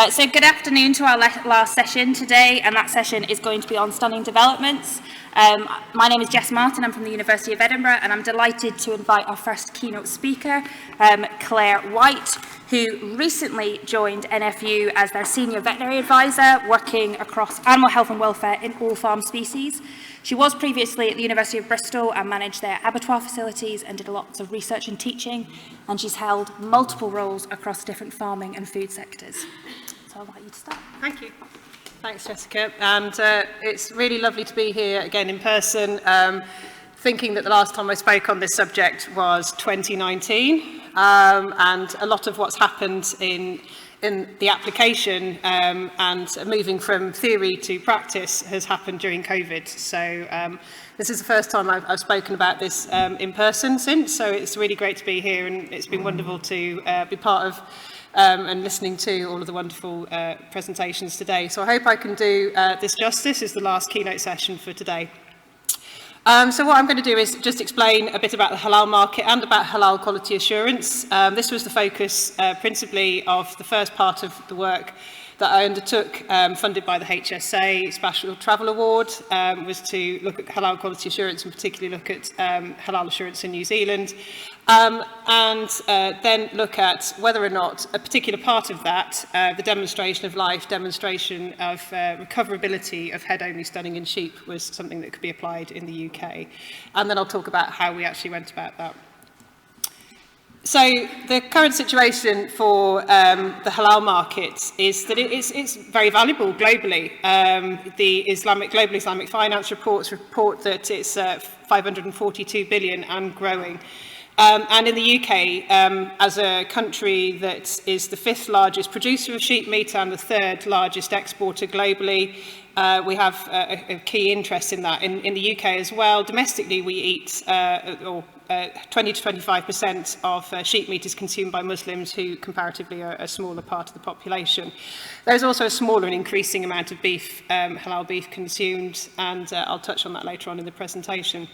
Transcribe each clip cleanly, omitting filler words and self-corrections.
So good afternoon to our last session today, and that session is going to be on stunning developments. My name is Jess Martin, I'm from the University of Edinburgh, and I'm delighted to invite our first keynote speaker, Claire White, who recently joined NFU as their Senior Veterinary Advisor, working across animal health and welfare in all farm species. She was previously at the University of Bristol and managed their abattoir facilities and did lots of research and teaching, and she's held multiple roles across different farming and food sectors. So I'll invite you to start. Thank you. Thanks, Jessica. And it's really lovely to be here again in person. Thinking that the last time I spoke on this subject was 2019, and a lot of what's happened in the application and moving from theory to practice has happened during COVID. So this is the first time I've spoken about this in person since, so it's really great to be here, and it's been wonderful to be part of and listening to all of the wonderful presentations today. So I hope I can do this justice. This is the last keynote session for today. So what I'm going to do is just explain a bit about the halal market and about halal quality assurance. This was the focus principally of the first part of the work that I undertook, funded by the HSA Special Travel Award, was to look at halal quality assurance and particularly look at halal assurance in New Zealand, and then look at whether or not a particular part of that, the demonstration of life, demonstration of recoverability of head-only stunning in sheep, was something that could be applied in the UK. And then I'll talk about how we actually went about that. So the current situation for the halal market is that it's very valuable globally. The Global Islamic Finance reports report that it's 542 billion and growing. And in the UK, as a country that is the 5th largest producer of sheep meat and the 3rd largest exporter globally, we have a key interest in that. In the UK as well, domestically we eat 20 to 25% of sheep meat is consumed by Muslims, who comparatively are a smaller part of the population. There's also a smaller and increasing amount of beef, halal beef consumed, and I'll touch on that later on in the presentation.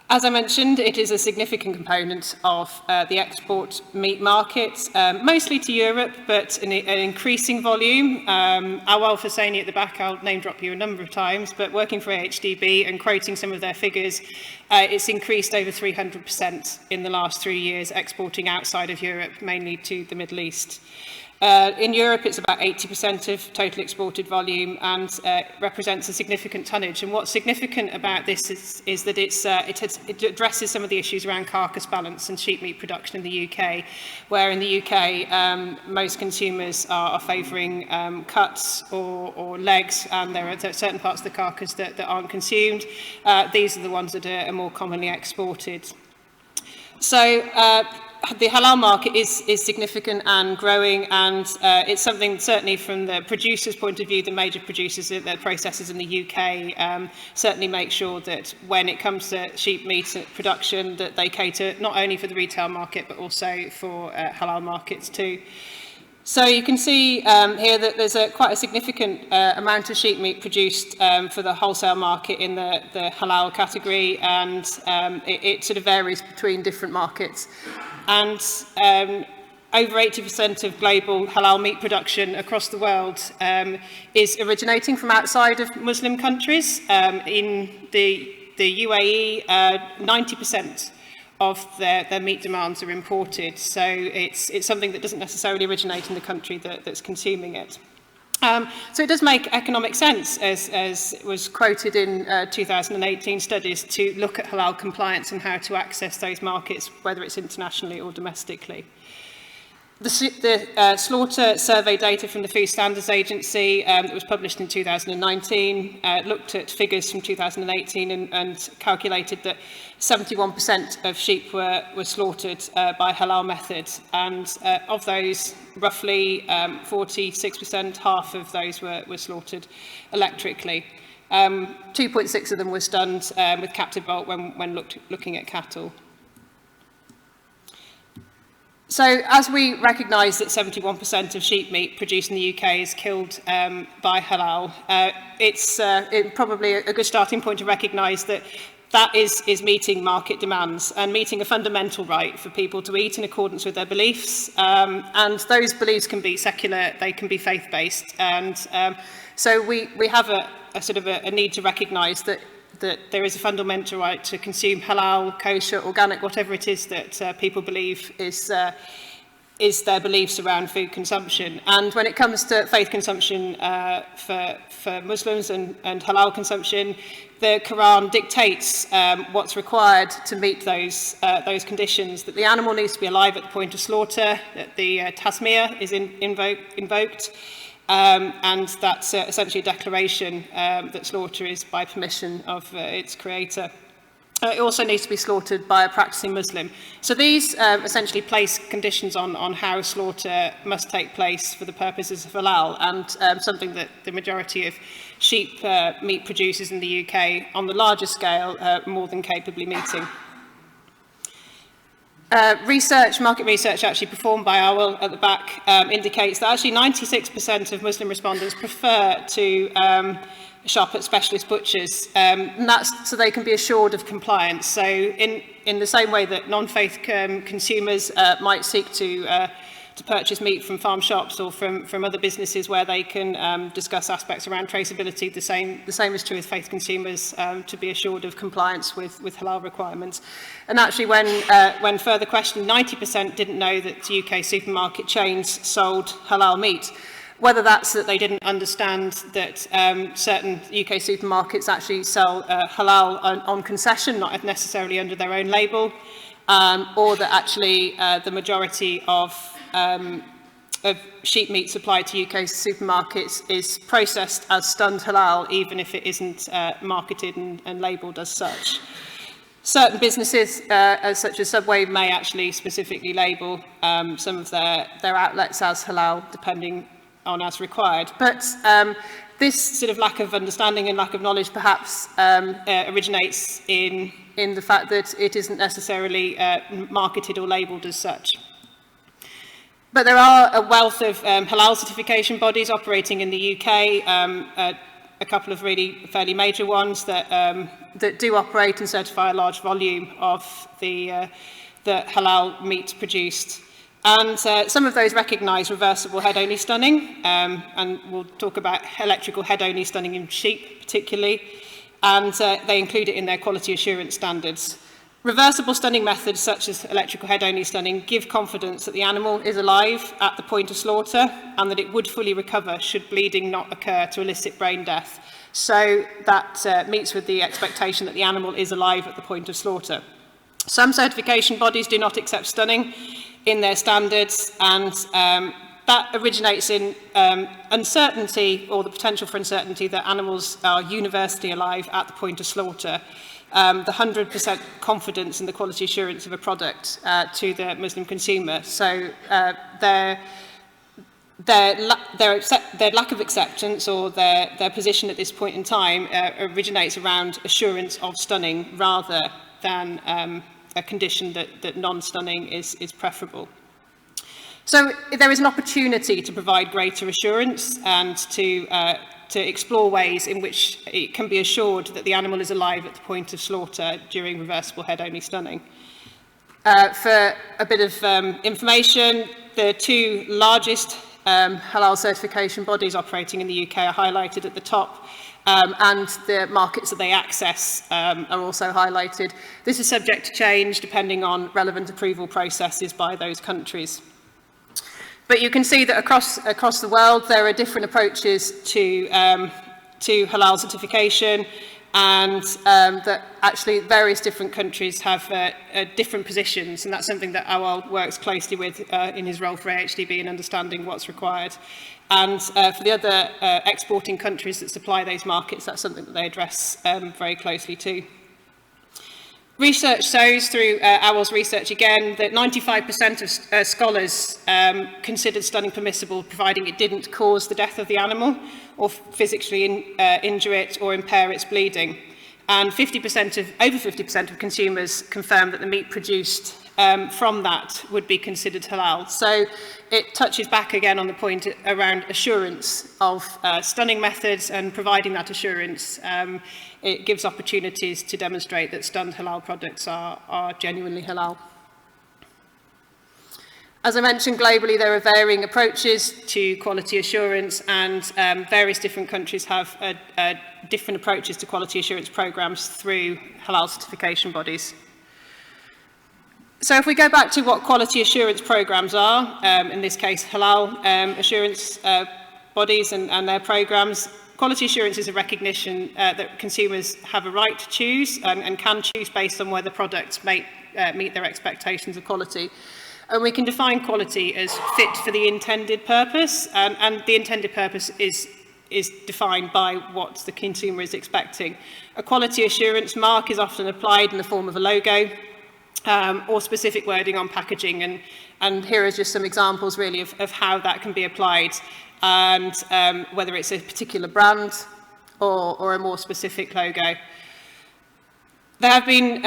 As I mentioned, it is a significant component of the export meat market, mostly to Europe, but an increasing volume. Awal Hosseini at the back, I'll name drop you a number of times, but working for AHDB and quoting some of their figures, it's increased over 300% in the last 3 years, exporting outside of Europe, mainly to the Middle East. In Europe, it's about 80% of total exported volume and represents a significant tonnage. And what's significant about this is that it addresses some of the issues around carcass balance and sheep meat production in the UK, where in the UK, most consumers are favouring cuts or legs, and there are certain parts of the carcass that aren't consumed. These are the ones that are more commonly exported. So the halal market is significant and growing, and it's something certainly from the producer's point of view, the major producers, the processors in the UK certainly make sure that when it comes to sheep meat production, that they cater not only for the retail market but also for halal markets too. So you can see here that there's quite a significant amount of sheep meat produced for the wholesale market in the halal category, and it sort of varies between different markets. And over 80% of global halal meat production across the world is originating from outside of Muslim countries. In the UAE, 90% of their meat demands are imported, so it's something that doesn't necessarily originate in the country that's consuming it. So it does make economic sense, as was quoted in 2018 studies, to look at halal compliance and how to access those markets, whether it's internationally or domestically. The slaughter survey data from the Food Standards Agency that was published in 2019 looked at figures from 2018 and calculated that 71% of sheep were slaughtered by halal methods, and of those, roughly 46%, half of those were slaughtered electrically. 2.6 of them were stunned with captive bolt when looking at cattle. So as we recognise that 71% of sheep meat produced in the UK is killed by halal, it's probably a good starting point to recognise that that is meeting market demands and meeting a fundamental right for people to eat in accordance with their beliefs. And those beliefs can be secular, they can be faith-based. And so we have a sort of a need to recognise that there is a fundamental right to consume halal, kosher, organic, whatever it is that people believe is their beliefs around food consumption. And when it comes to faith consumption for Muslims and halal consumption, the Quran dictates what's required to meet those conditions, that the animal needs to be alive at the point of slaughter, that the tasmiyah is invoked, and that's essentially a declaration that slaughter is by permission of its creator. It also needs to be slaughtered by a practicing Muslim. So these essentially place conditions on how slaughter must take place for the purposes of halal, and something that the majority of sheep meat producers in the UK on the larger scale are more than capably meeting. Market research actually performed by OWL at the back indicates that actually 96% of Muslim respondents prefer to shop at specialist butchers, and that's so they can be assured of compliance. So in the same way that non-faith consumers might seek to purchase meat from farm shops or from other businesses where they can discuss aspects around traceability, the same is true with faith consumers, to be assured of compliance with halal requirements. And actually when further questioned, 90% didn't know that UK supermarket chains sold halal meat. Whether that's that they didn't understand that certain UK supermarkets actually sell halal on concession, not necessarily under their own label, or that actually the majority of sheep meat supplied to UK supermarkets is processed as stunned halal, even if it isn't marketed and labelled as such. Certain businesses, such as Subway, may actually specifically label some of their outlets as halal, depending on as required. But this sort of lack of understanding and lack of knowledge perhaps originates in the fact that it isn't necessarily marketed or labelled as such. But there are a wealth of halal certification bodies operating in the UK, a couple of really fairly major ones that do operate and certify a large volume of the halal meat produced. And some of those recognise reversible head-only stunning, and we'll talk about electrical head-only stunning in sheep particularly, and they include it in their quality assurance standards. Reversible stunning methods such as electrical head-only stunning give confidence that the animal is alive at the point of slaughter and that it would fully recover should bleeding not occur to elicit brain death. So that meets with the expectation that the animal is alive at the point of slaughter. Some certification bodies do not accept stunning in their standards, and that originates in uncertainty, or the potential for uncertainty, that animals are universally alive at the point of slaughter. The 100% confidence in the quality assurance of a product to the Muslim consumer. So their lack of acceptance, or their position at this point in time, originates around assurance of stunning rather than a condition that non-stunning is preferable. So there is an opportunity to provide greater assurance and to explore ways in which it can be assured that the animal is alive at the point of slaughter during reversible head-only stunning. For a bit of information, the two largest halal certification bodies operating in the UK are highlighted at the top, and the markets that they access are also highlighted. This is subject to change depending on relevant approval processes by those countries. But you can see that across the world there are different approaches to halal certification, and that actually various different countries have different positions, and that's something that Awal works closely with in his role for AHDB in understanding what's required. And for the other exporting countries that supply those markets, that's something that they address very closely too. Research shows, through Awal's research again, that 95% of scholars considered stunning permissible, providing it didn't cause the death of the animal or physically injure it or impair its bleeding. And over 50% of consumers confirmed that the meat produced from that would be considered halal. So it touches back again on the point around assurance of stunning methods, and providing that assurance, it gives opportunities to demonstrate that stunned halal products are genuinely halal. As I mentioned, globally there are varying approaches to quality assurance, and various different countries have different approaches to quality assurance programs through halal certification bodies. So if we go back to what quality assurance programs are, in this case halal assurance bodies and their programs, quality assurance is a recognition that consumers have a right to choose and can choose based on whether products meet their expectations of quality. And we can define quality as fit for the intended purpose, and the intended purpose is defined by what the consumer is expecting. A quality assurance mark is often applied in the form of a logo or specific wording on packaging, and here are just some examples really of how that can be applied, and whether it's a particular brand or a more specific logo. There have been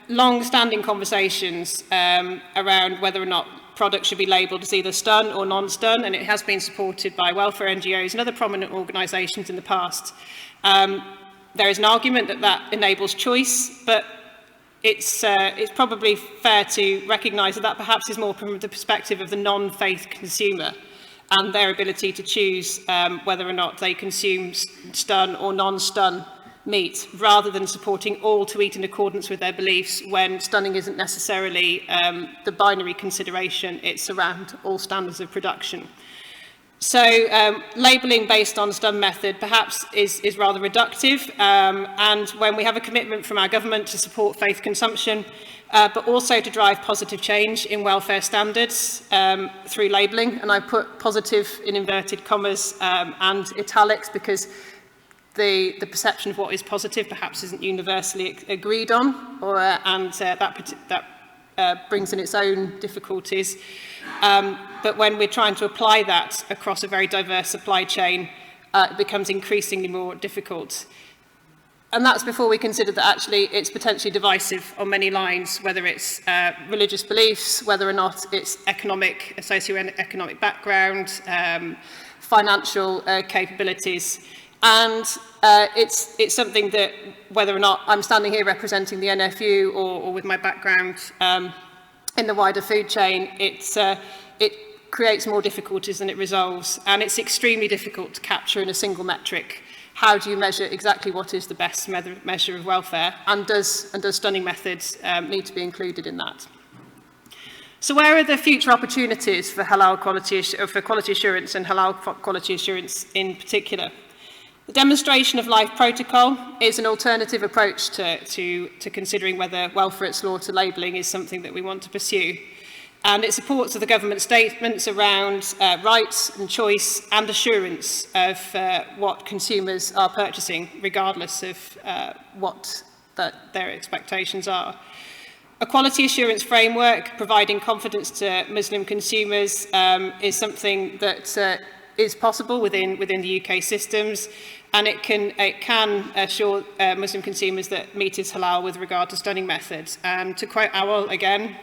long-standing conversations around whether or not products should be labelled as either stun or non-stun, and it has been supported by welfare NGOs and other prominent organisations in the past. There is an argument that enables choice, but it's probably fair to recognise that perhaps is more from the perspective of the non-faith consumer and their ability to choose whether or not they consume stun or non-stun meat, rather than supporting all to eat in accordance with their beliefs, when stunning isn't necessarily the binary consideration, it's around all standards of production. So labelling based on stun method perhaps is rather reductive, and when we have a commitment from our government to support faith consumption, but also to drive positive change in welfare standards through labelling, and I put positive in inverted commas and italics because the perception of what is positive perhaps isn't universally agreed on, and that brings in its own difficulties. But when we're trying to apply that across a very diverse supply chain, it becomes increasingly more difficult. And that's before we consider that actually it's potentially divisive on many lines, whether it's religious beliefs, whether or not it's socioeconomic background, financial capabilities. And it's something that, whether or not I'm standing here representing the NFU or with my background in the wider food chain, it creates more difficulties than it resolves. And it's extremely difficult to capture in a single metric. How do you measure exactly what is the best measure of welfare? And does stunning methods need to be included in that? So where are the future opportunities for halal quality assurance and halal quality assurance in particular? The demonstration of life protocol is an alternative approach to considering whether welfare at slaughter labelling is something that we want to pursue. And it supports the government statements around rights and choice and assurance of what consumers are purchasing, regardless of what their expectations are. A quality assurance framework providing confidence to Muslim consumers is something that is possible within the UK systems, and it can assure Muslim consumers that meat is halal with regard to stunning methods. And to quote Awal again,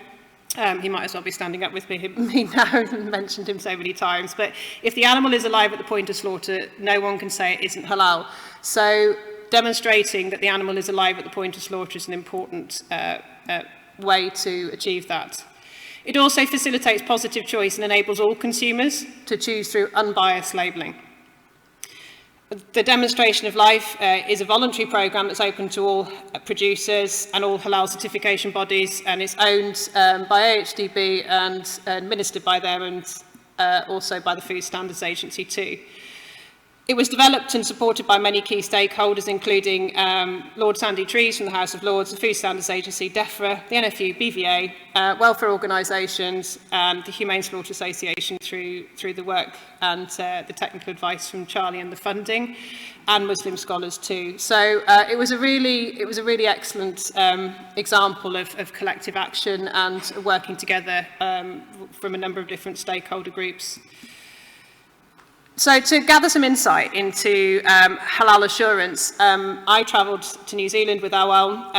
he might as well be standing up with me now, and mentioned him so many times, but if the animal is alive at the point of slaughter, no one can say it isn't halal. So demonstrating that the animal is alive at the point of slaughter is an important way to achieve that. It also facilitates positive choice and enables all consumers to choose through unbiased labelling. The demonstration of life is a voluntary programme that's open to all producers and all halal certification bodies, and it's owned by AHDB and administered by them, and also by the Food Standards Agency too. It was developed and supported by many key stakeholders, including Lord Sandy Trees from the House of Lords, the Food Standards Agency, DEFRA, the NFU, BVA, welfare organisations, and the Humane Slaughter Association through the work and the technical advice from Charlie and the funding, and Muslim scholars too. So it was a really excellent example of collective action and working together from a number of different stakeholder groups. So to gather some insight into halal assurance, I travelled to New Zealand with Awal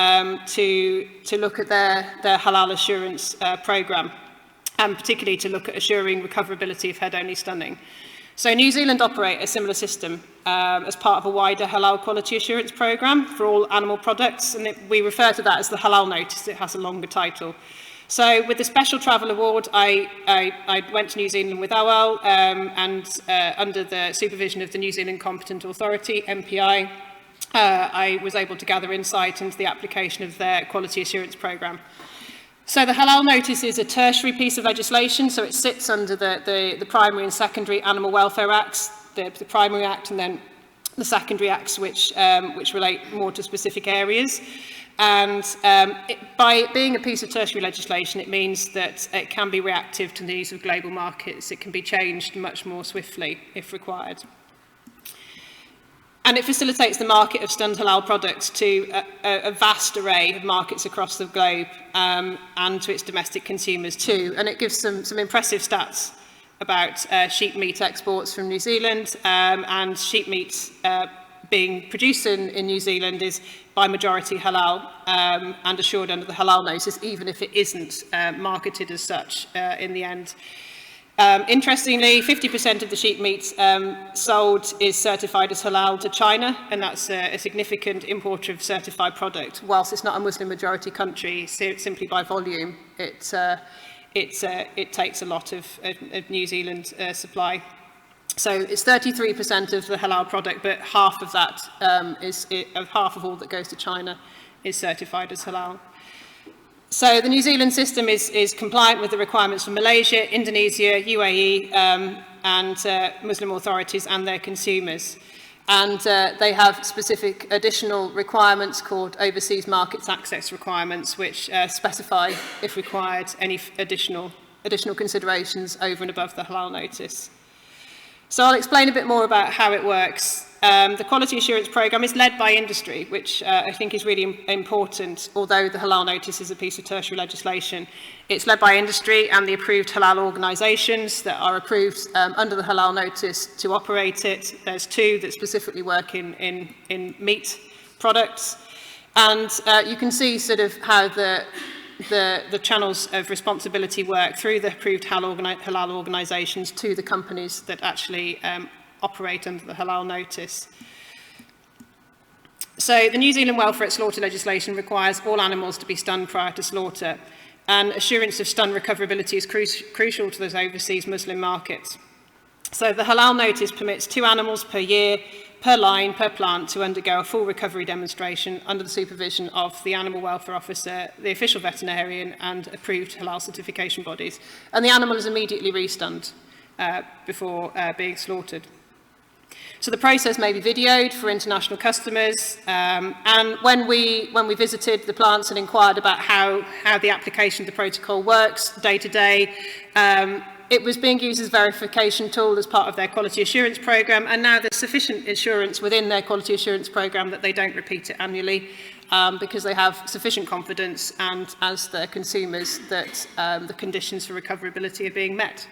to look at their halal assurance programme, and particularly to look at assuring recoverability of head-only stunning. So New Zealand operate a similar system as part of a wider halal quality assurance programme for all animal products, and we refer to that as the halal notice. It has a longer title. So with the Special Travel Award, I went to New Zealand with Awal and under the supervision of the New Zealand Competent Authority, MPI, I was able to gather insight into the application of their quality assurance programme. So the halal notice is a tertiary piece of legislation, so it sits under the primary and secondary animal welfare acts, the primary act and then the secondary acts which relate more to specific areas. And by being a piece of tertiary legislation, it means that it can be reactive to the needs of global markets. It can be changed much more swiftly if required. And it facilitates the market of stunned halal products to a vast array of markets across the globe and to its domestic consumers too. And it gives some impressive stats about sheep meat exports from New Zealand, and sheep meat being produced in New Zealand is by majority halal and assured under the halal notice, even if it isn't marketed as such in the end. Interestingly, 50% of the sheep meat sold is certified as halal to China, and that's a significant importer of certified product. Whilst it's not a Muslim majority country, simply by volume, it takes a lot of New Zealand supply. So it's 33% of the halal product, but half of that half of all that goes to China is certified as halal. So the New Zealand system is compliant with the requirements for Malaysia, Indonesia, UAE, and Muslim authorities and their consumers. And they have specific additional requirements called overseas markets access requirements, which specify, if required, any additional considerations over and above the halal notice. So I'll explain a bit more about how it works. The quality assurance programme is led by industry, which I think is really important, although the halal notice is a piece of tertiary legislation. It's led by industry and the approved halal organisations that are approved under the halal notice to operate it. There's two that specifically work in meat products. And you can see sort of how the channels of responsibility work through the approved halal organisations to the companies that actually operate under the halal notice. So the New Zealand welfare at slaughter legislation requires all animals to be stunned prior to slaughter, and assurance of stun recoverability is crucial to those overseas Muslim markets. So the halal notice permits 2 animals per year, per line, per plant, to undergo a full recovery demonstration under the supervision of the animal welfare officer, the official veterinarian, and approved halal certification bodies. And the animal is immediately restunned before being slaughtered. So the process may be videoed for international customers, and when we visited the plants and inquired about how the application of the protocol works day to day, it was being used as a verification tool as part of their quality assurance programme, and now there's sufficient assurance within their quality assurance programme that they don't repeat it annually because they have sufficient confidence, and as their consumers, that the conditions for recoverability are being met.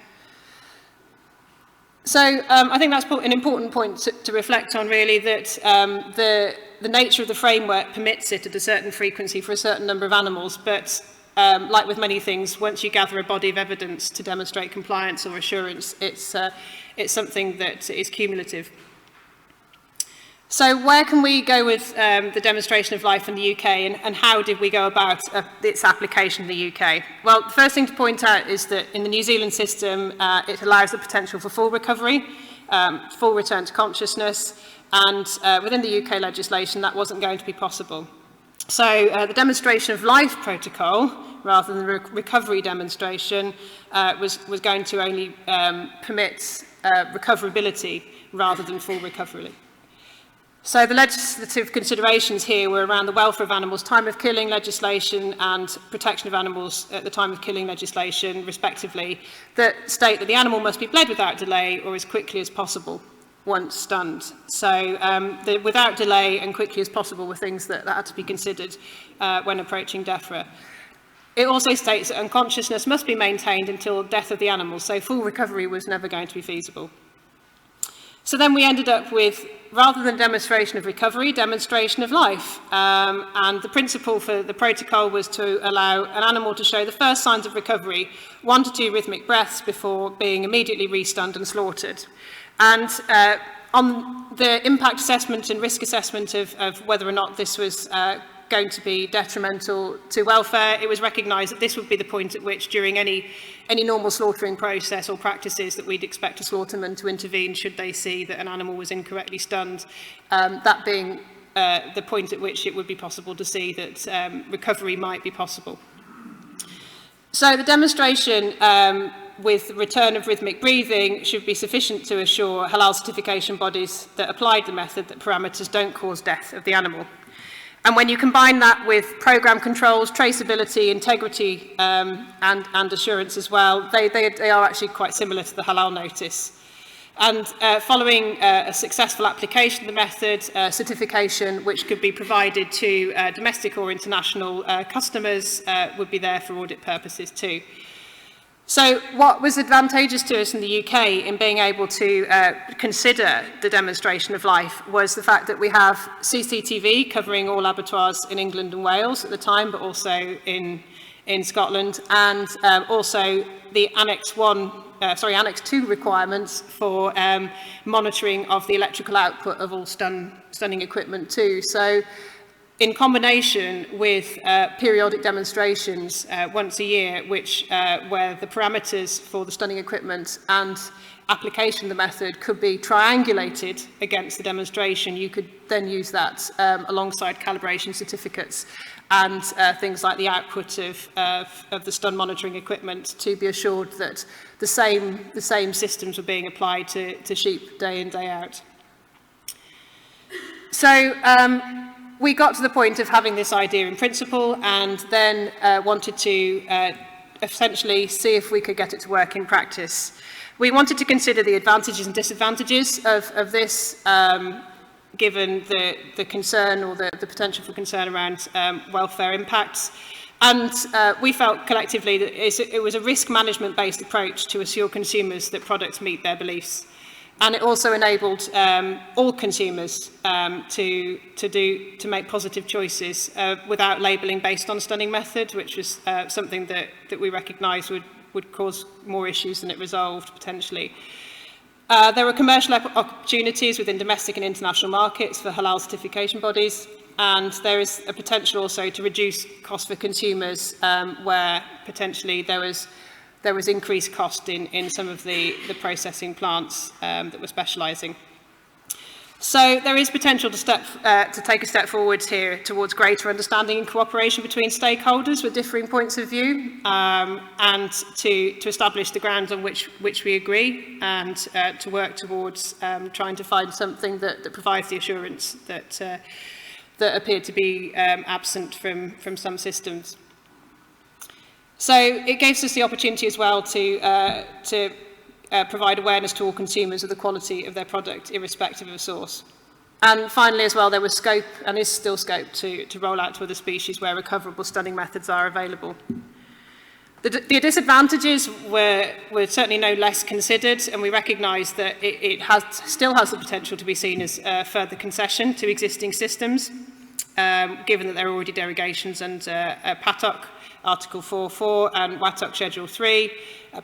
So I think that's an important point to reflect on, really, that the nature of the framework permits it at a certain frequency for a certain number of animals, but like with many things, once you gather a body of evidence to demonstrate compliance or assurance, it's something that is cumulative. So where can we go with the demonstration of life in the UK, and how did we go about its application in the UK? Well, the first thing to point out is that in the New Zealand system, it allows the potential for full recovery, full return to consciousness, and within the UK legislation, that wasn't going to be possible. So the demonstration of life protocol, rather than the recovery demonstration, was going to only permit recoverability rather than full recovery. So the legislative considerations here were around the welfare of animals, time of killing legislation, and protection of animals at the time of killing legislation, respectively, that state that the animal must be bled without delay or as quickly as possible once stunned. So the without delay and quickly as possible were things that had to be considered when approaching DEFRA. It also states that unconsciousness must be maintained until death of the animal, so full recovery was never going to be feasible. So then we ended up with, rather than demonstration of recovery, demonstration of life. And the principle for the protocol was to allow an animal to show the first signs of recovery, 1 to 2 rhythmic breaths before being immediately restunned and slaughtered. And on the impact assessment and risk assessment of whether or not this was going to be detrimental to welfare, it was recognised that this would be the point at which, during any normal slaughtering process or practices, that we'd expect a slaughterman to intervene should they see that an animal was incorrectly stunned, that being the point at which it would be possible to see that recovery might be possible. So the demonstration with return of rhythmic breathing should be sufficient to assure halal certification bodies that applied the method that parameters don't cause death of the animal. And when you combine that with program controls, traceability, integrity, and assurance as well, they are actually quite similar to the halal notice. And following a successful application of the method, certification which could be provided to domestic or international customers would be there for audit purposes too. So what was advantageous to us in the UK in being able to consider the demonstration of life was the fact that we have CCTV covering all abattoirs in England and Wales at the time, but also in Scotland, and also the Annex 2 requirements for monitoring of the electrical output of all stunning equipment too. So in combination with periodic demonstrations once a year, where the parameters for the stunning equipment and application of the method could be triangulated against the demonstration, you could then use that alongside calibration certificates and things like the output of the stun monitoring equipment to be assured that the same systems were being applied to sheep day in, day out. So we got to the point of having this idea in principle and then wanted to essentially see if we could get it to work in practice. We wanted to consider the advantages and disadvantages of this, given the concern or the potential for concern around welfare impacts. And we felt collectively that it was a risk management based approach to assure consumers that products meet their beliefs. And it also enabled all consumers to make positive choices without labelling based on stunning method, which was something that we recognised would cause more issues than it resolved potentially. There were commercial opportunities within domestic and international markets for halal certification bodies, and there is a potential also to reduce costs for consumers where potentially there was increased cost in some of the processing plants that were specialising. So there is potential to take a step forwards here towards greater understanding and cooperation between stakeholders with differing points of view, and to establish the grounds on which we agree, and to work towards trying to find something that provides the assurance that appeared to be absent from some systems. So it gives us the opportunity as well to provide awareness to all consumers of the quality of their product, irrespective of source. And finally as well, there was scope, and is still scope, to roll out to other species where recoverable stunning methods are available. The disadvantages were certainly no less considered, and we recognise that it still has the potential to be seen as further concession to existing systems, given that there are already derogations under PATOC Article 4.4 and WATOC Schedule 3,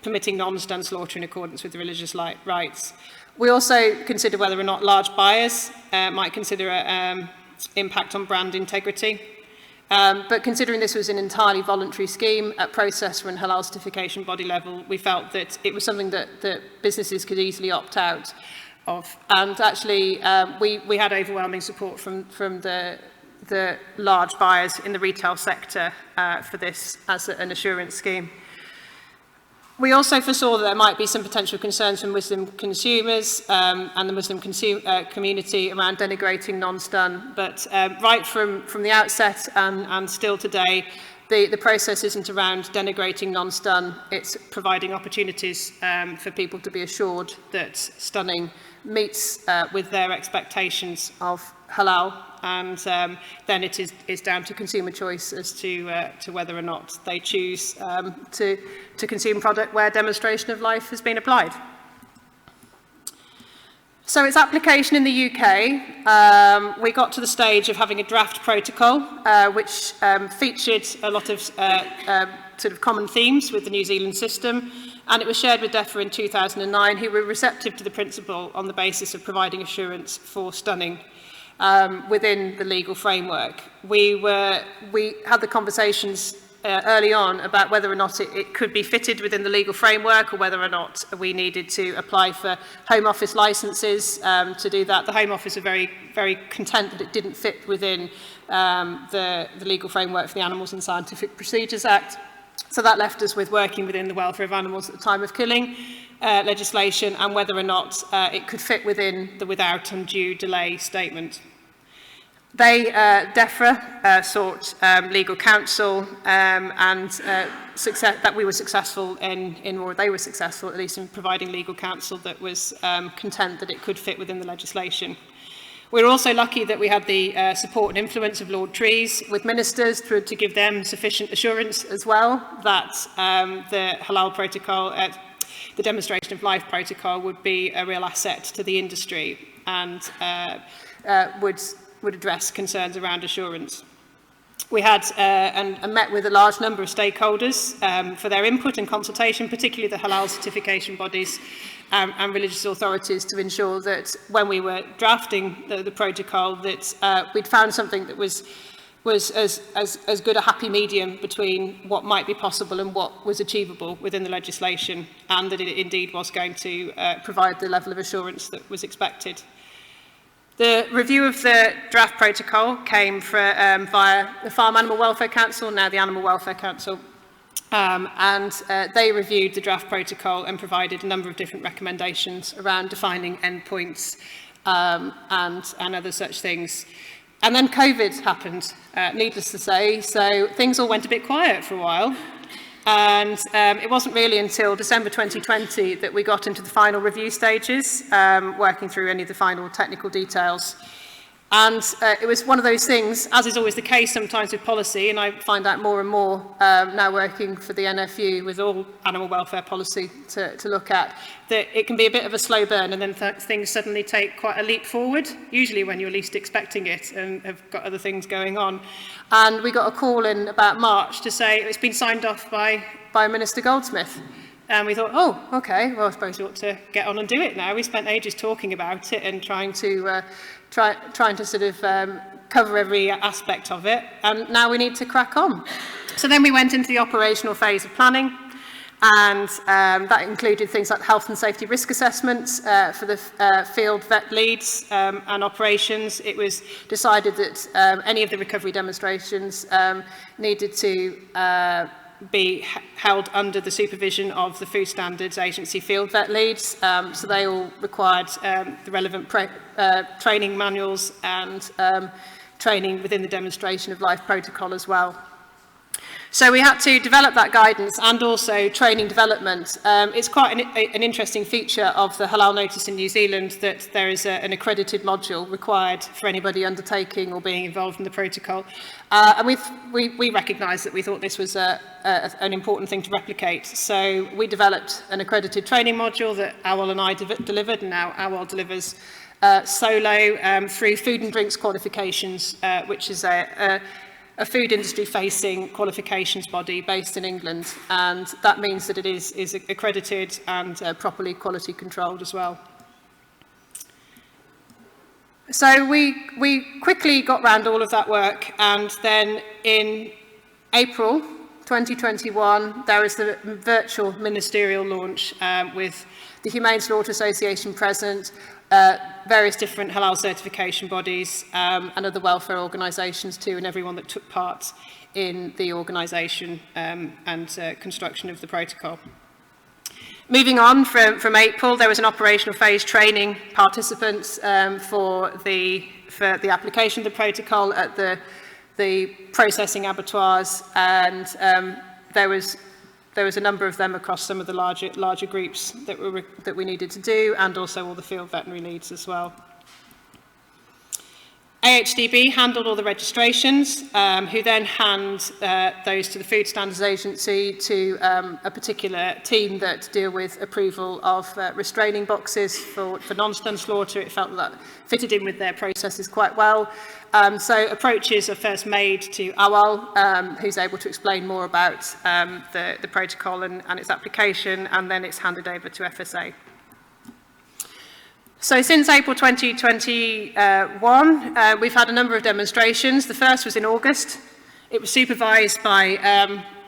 permitting non-stun slaughter in accordance with religious rights. We also consider whether or not large buyers might consider impact on brand integrity. But considering this was an entirely voluntary scheme at processor and halal certification body level, we felt that it was something that businesses could easily opt out of. And actually, we had overwhelming support from the large buyers in the retail sector for this as an assurance scheme. We also foresaw that there might be some potential concerns from Muslim consumers and the Muslim community around denigrating non-stun, but right from the outset and still today, the process isn't around denigrating non-stun, it's providing opportunities for people to be assured that stunning meets with their expectations of halal, and then it is down to consumer choice as to whether or not they choose to consume product where demonstration of life has been applied. So So its application in the UK, we got to the stage of having a draft protocol, which featured a lot of sort of common themes with the New Zealand system, and it was shared with DEFRA in 2009, who were receptive to the principle on the basis of providing assurance for stunning within the legal framework. We had the conversations early on about whether or not it could be fitted within the legal framework, or whether or not we needed to apply for Home Office licences to do that. The Home Office are very, very content that it didn't fit within the legal framework for the Animals and Scientific Procedures Act. So that left us with working within the welfare of animals at the time of killing legislation, and whether or not it could fit within the without undue delay statement. They, DEFRA, sought legal counsel and that we were successful or they were successful at least in providing legal counsel that was content that it could fit within the legislation. We were also lucky that we had the support and influence of Lord Trees with ministers to give them sufficient assurance as well that the halal protocol, the demonstration of life protocol would be a real asset to the industry and would address concerns around assurance. We had and met with a large number of stakeholders for their input and consultation, particularly the halal certification bodies and religious authorities, to ensure that when we were drafting the protocol that we'd found something that was as good a happy medium between what might be possible and what was achievable within the legislation, and that it indeed was going to provide the level of assurance that was expected. The review of the draft protocol came via the Farm Animal Welfare Council, now the Animal Welfare Council, and they reviewed the draft protocol and provided a number of different recommendations around defining endpoints and other such things. And then COVID happened, needless to say, so things all went a bit quiet for a while. And it wasn't really until December 2020 that we got into the final review stages, working through any of the final technical details. And it was one of those things, as is always the case sometimes with policy, and I find out more and more now working for the NFU with all animal welfare policy to look at, that it can be a bit of a slow burn, and then things suddenly take quite a leap forward, usually when you're least expecting it and have got other things going on. And we got a call in about March to say it's been signed off by Minister Goldsmith. And we thought, oh, okay, well, I suppose we ought to get on and do it now. We spent ages talking about it and trying to sort of cover every aspect of it, and now we need to crack on. So then we went into the operational phase of planning, and that included things like health and safety risk assessments for the field vet leads and operations. It was decided that any of the recovery demonstrations needed to be held under the supervision of the Food Standards Agency field vet leads, so they all required the relevant training manuals and training within the demonstration of life protocol as well. So we had to develop that guidance and also training development. It's quite an interesting feature of the halal notice in New Zealand that there is an accredited module required for anybody undertaking or being involved in the protocol. And we recognised that we thought this was an important thing to replicate. So we developed an accredited training module that Awal and I delivered, and now Awal delivers solo through food and drinks qualifications, which is a food industry facing qualifications body based in England, and that means that it is accredited and properly quality controlled as well. So we quickly got round all of that work, and then in April 2021 there is the virtual ministerial launch with the Humane Slaughter Association present, various different halal certification bodies and other welfare organisations too, and everyone that took part in the organisation and construction of the protocol. Moving on from April, there was an operational phase training participants for the application of the protocol at the processing abattoirs, and there was a number of them across some of the larger groups that we needed to do, and also all the field veterinary leads as well. AHDB handled all the registrations, who then hand those to the Food Standards Agency, to a particular team that deal with approval of restraining boxes for non-stun slaughter. It felt that fitted in with their processes quite well. So approaches are first made to Awal, who's able to explain more about the protocol and its application, and then it's handed over to FSA. So since April 2021, we've had a number of demonstrations. The first was in August. It was supervised by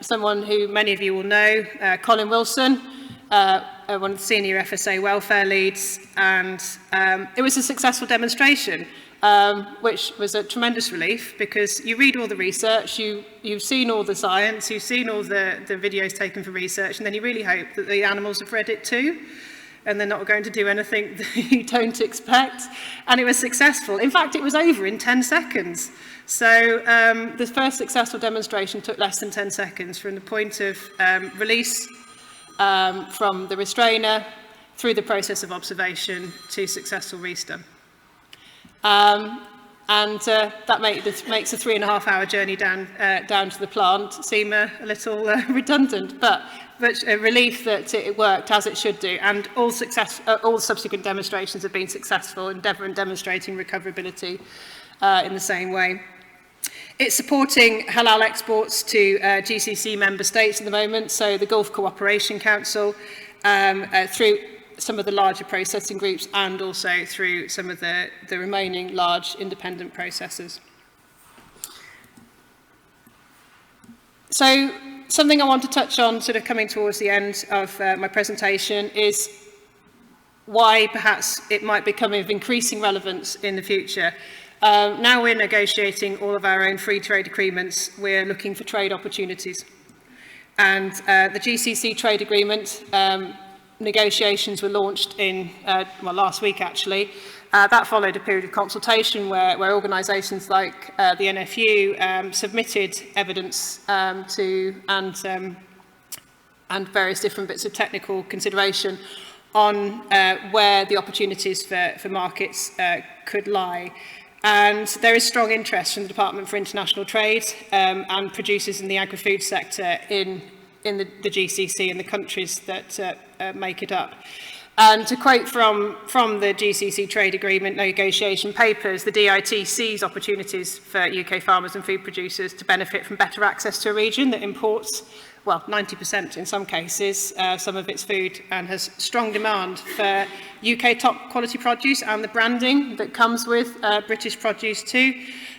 someone who many of you will know, Colin Wilson, one of the senior FSA welfare leads, and it was a successful demonstration, which was a tremendous relief, because you read all the research, you've seen all the science, you've seen all the videos taken for research, and then you really hope that the animals have read it too, and they're not going to do anything that you don't expect. And it was successful. In fact, it was over in 10 seconds. So the first successful demonstration took less than 10 seconds from the point of release from the restrainer through the process of observation to successful restun. That makes a 3.5-hour journey down to the plant seem a little redundant, but a relief that it worked as it should do, and all subsequent demonstrations have been successful, endeavouring demonstrating recoverability in the same way. It's supporting halal exports to GCC member states at the moment, so the Gulf Cooperation Council, through some of the larger processing groups, and also through some of the remaining large independent processors. So something I want to touch on, sort of coming towards the end of my presentation, is why perhaps it might become of increasing relevance in the future. Now we're negotiating all of our own free trade agreements, we're looking for trade opportunities. And the GCC trade agreement, negotiations were launched in, last week actually. That followed a period of consultation where organisations like the NFU submitted evidence and various different bits of technical consideration on where the opportunities for markets could lie. And there is strong interest from the Department for International Trade and producers in the agri-food sector in the GCC and the countries that make it up. And to quote from the GCC trade agreement negotiation papers, the DIT sees opportunities for UK farmers and food producers to benefit from better access to a region that imports, well, 90% in some cases, some of its food, and has strong demand for UK top quality produce and the branding that comes with British produce too.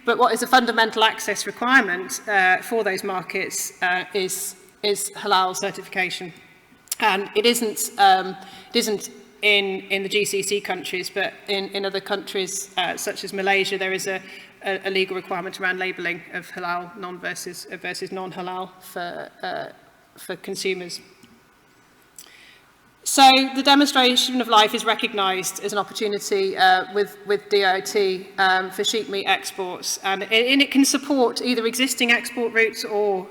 But what is a fundamental access requirement for those markets is halal certification. And it isn't in the GCC countries, but in other countries such as Malaysia, there is a legal requirement around labelling of halal versus non-halal for consumers. So the demonstration of life is recognised as an opportunity with DIT for sheep meat exports, and it can support either existing export routes or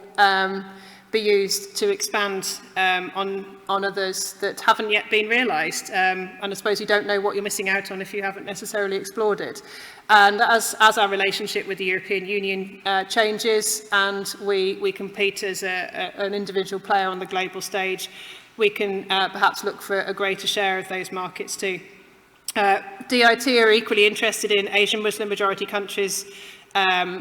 be used to expand on others that haven't yet been realised. And I suppose you don't know what you're missing out on if you haven't necessarily explored it. And as our relationship with the European Union changes and we compete as an individual player on the global stage, we can perhaps look for a greater share of those markets too. DIT are equally interested in Asian Muslim majority countries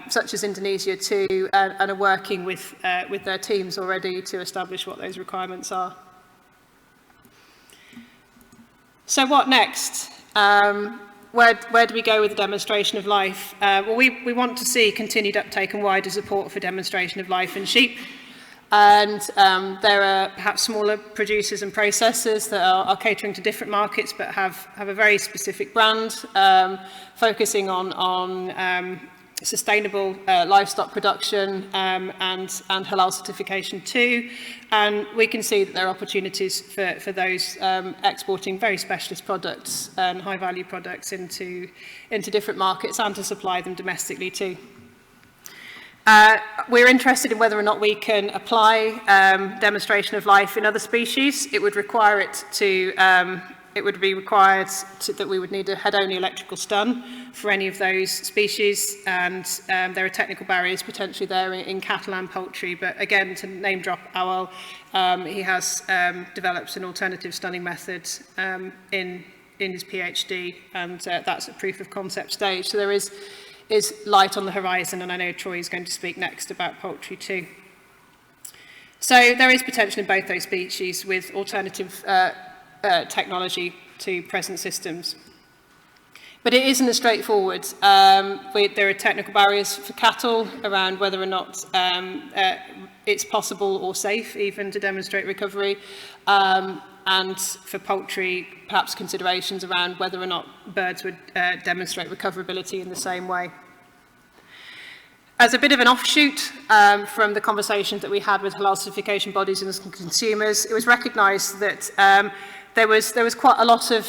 such as Indonesia too, and are working with their teams already to establish what those requirements are. So what next? Where do we go with the demonstration of life? Well, we want to see continued uptake and wider support for demonstration of life in sheep. And there are perhaps smaller producers and processors that are catering to different markets but have a very specific brand, focusing on sustainable livestock production and halal certification too. And we can see that there are opportunities for those exporting very specialist products and high value products into different markets and to supply them domestically too. We're interested in whether or not we can apply demonstration of life in other species. It would require it to it would be required that we would need a head-only electrical stun for any of those species, and there are technical barriers potentially there in cattle and poultry. But again, to name drop Owl, he has developed an alternative stunning method in his PhD, and that's at proof of concept stage. So there is light on the horizon, and I know Troy is going to speak next about poultry too. So there is potential in both those species with alternative technology to present systems. But it isn't as straightforward. There are technical barriers for cattle around whether or not it's possible or safe even to demonstrate recovery. And for poultry, perhaps considerations around whether or not birds would demonstrate recoverability in the same way. As a bit of an offshoot from the conversation that we had with halal certification bodies and consumers, it was recognised that there was quite a lot of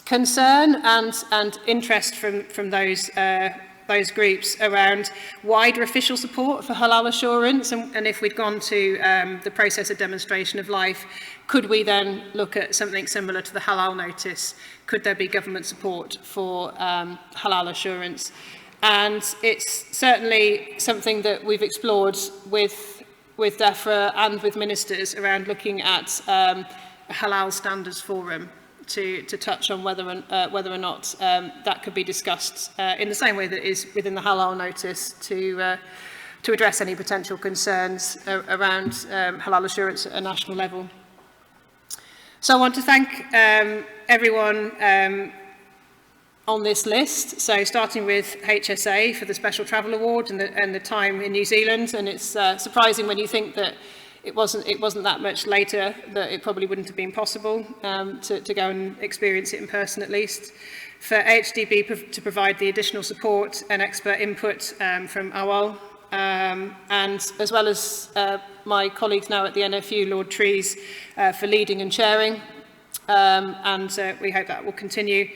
concern and interest from those groups around wider official support for halal assurance, and if we'd gone to the process of demonstration of life, could we then look at something similar to the halal notice? Could there be government support for halal assurance? And it's certainly something that we've explored with DEFRA and with ministers around looking at a halal standards forum to touch on whether or not that could be discussed in the same way that is within the halal notice to address any potential concerns around halal assurance at a national level. So I want to thank everyone on this list, so starting with HSA for the Special Travel Award and the time in New Zealand, and it's surprising when you think that it wasn't that much later that it probably wouldn't have been possible to go and experience it in person at least. For HDB to provide the additional support and expert input from AWAL, and as well as my colleagues now at the NFU, Lord Trees, for leading and chairing, and we hope that will continue.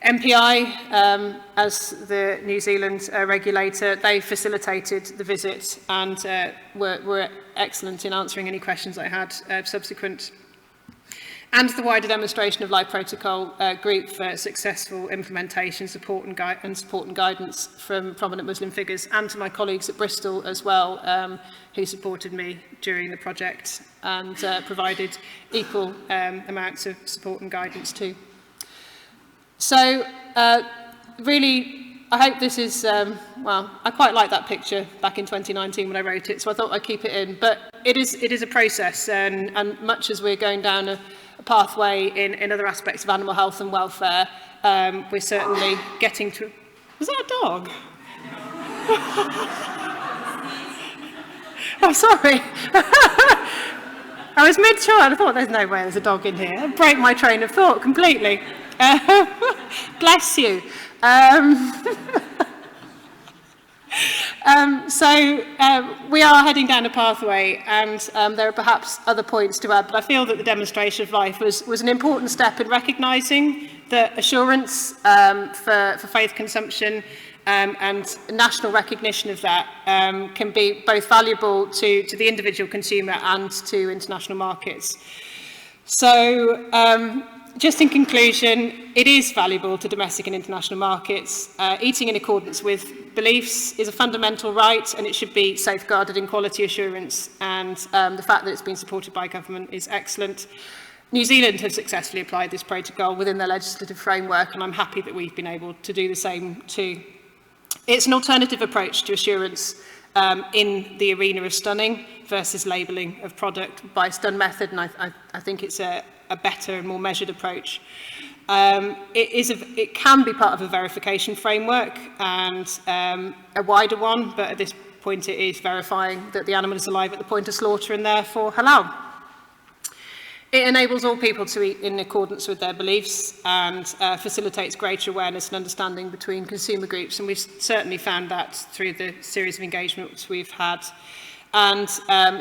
MPI, as the New Zealand regulator, they facilitated the visit and were excellent in answering any questions I had subsequent. And the wider demonstration of life protocol group for successful implementation, support and guidance from prominent Muslim figures, and to my colleagues at Bristol as well, who supported me during the project and provided equal amounts of support and guidance too. So, really, I hope this is, well, I quite like that picture back in 2019 when I wrote it, so I thought I'd keep it in. But it is a process, and much as we're going down a pathway in other aspects of animal health and welfare, we're certainly getting to... Was that a dog? I'm sorry. I was mid-child, I thought there's no way there's a dog in here. I'd break my train of thought completely. Bless you. We are heading down a pathway, and there are perhaps other points to add, but I feel that the demonstration of life was an important step in recognising that assurance for faith consumption and national recognition of that can be both valuable to the individual consumer and to international markets. So, just in conclusion, it is valuable to domestic and international markets. Eating in accordance with beliefs is a fundamental right, and it should be safeguarded in quality assurance, and the fact that it's been supported by government is excellent. New Zealand have successfully applied this protocol within their legislative framework, and I'm happy that we've been able to do the same too. It's an alternative approach to assurance in the arena of stunning versus labelling of product by stun method, and I think it's a better and more measured approach. It can be part of a verification framework and a wider one, but at this point it is verifying that the animal is alive at the point of slaughter and therefore halal. It enables all people to eat in accordance with their beliefs and facilitates greater awareness and understanding between consumer groups, and we've certainly found that through the series of engagements we've had. And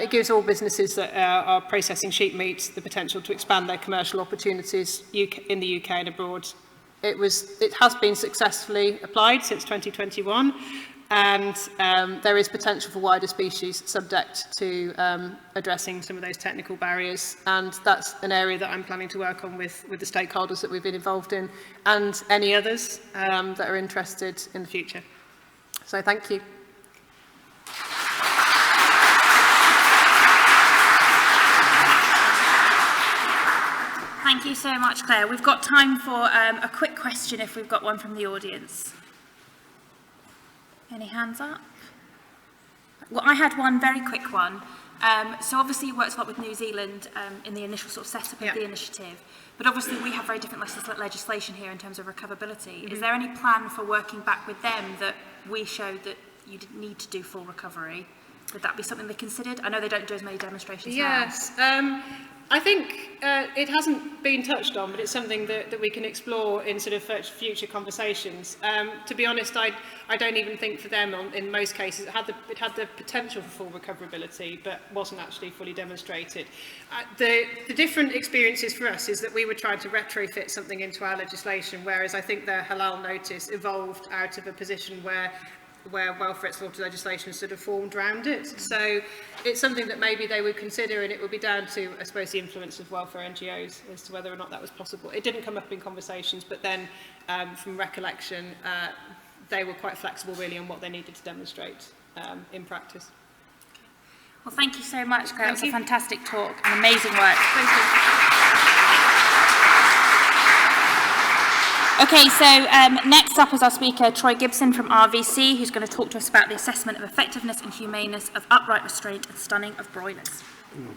it gives all businesses that are processing sheep meat the potential to expand their commercial opportunities in the UK and abroad. It has been successfully applied since 2021, And there is potential for wider species subject to addressing some of those technical barriers. And that's an area that I'm planning to work on with the stakeholders that we've been involved in and any others that are interested in the future. So thank you. Thank you so much, Claire. We've got time for a quick question if we've got one from the audience. Any hands up? Well, I had one very quick one. So obviously you worked a lot with New Zealand in the initial sort of setup of the initiative, but obviously we have very different legislation here in terms of recoverability. Mm-hmm. Is there any plan for working back with them that we showed that you didn't need to do full recovery? Would that be something they considered? I know they don't do as many demonstrations now. Yes. I think it hasn't been touched on, but it's something that we can explore in sort of future conversations. To be honest, I don't even think for them, in most cases, it had the potential for full recoverability, but wasn't actually fully demonstrated. The different experiences for us is that we were trying to retrofit something into our legislation, whereas I think the halal notice evolved out of a position where welfare slaughter legislation sort of formed around it. So it's something that maybe they would consider, and it would be down to, I suppose, the influence of welfare NGOs as to whether or not that was possible. It didn't come up in conversations, but then from recollection, they were quite flexible really on what they needed to demonstrate in practice. Well, thank you so much, Claire. It was a fantastic talk and amazing work. Thank you. Okay, so next up is our speaker, Troy Gibson from RVC, who's going to talk to us about the assessment of effectiveness and humaneness of upright restraint and stunning of broilers.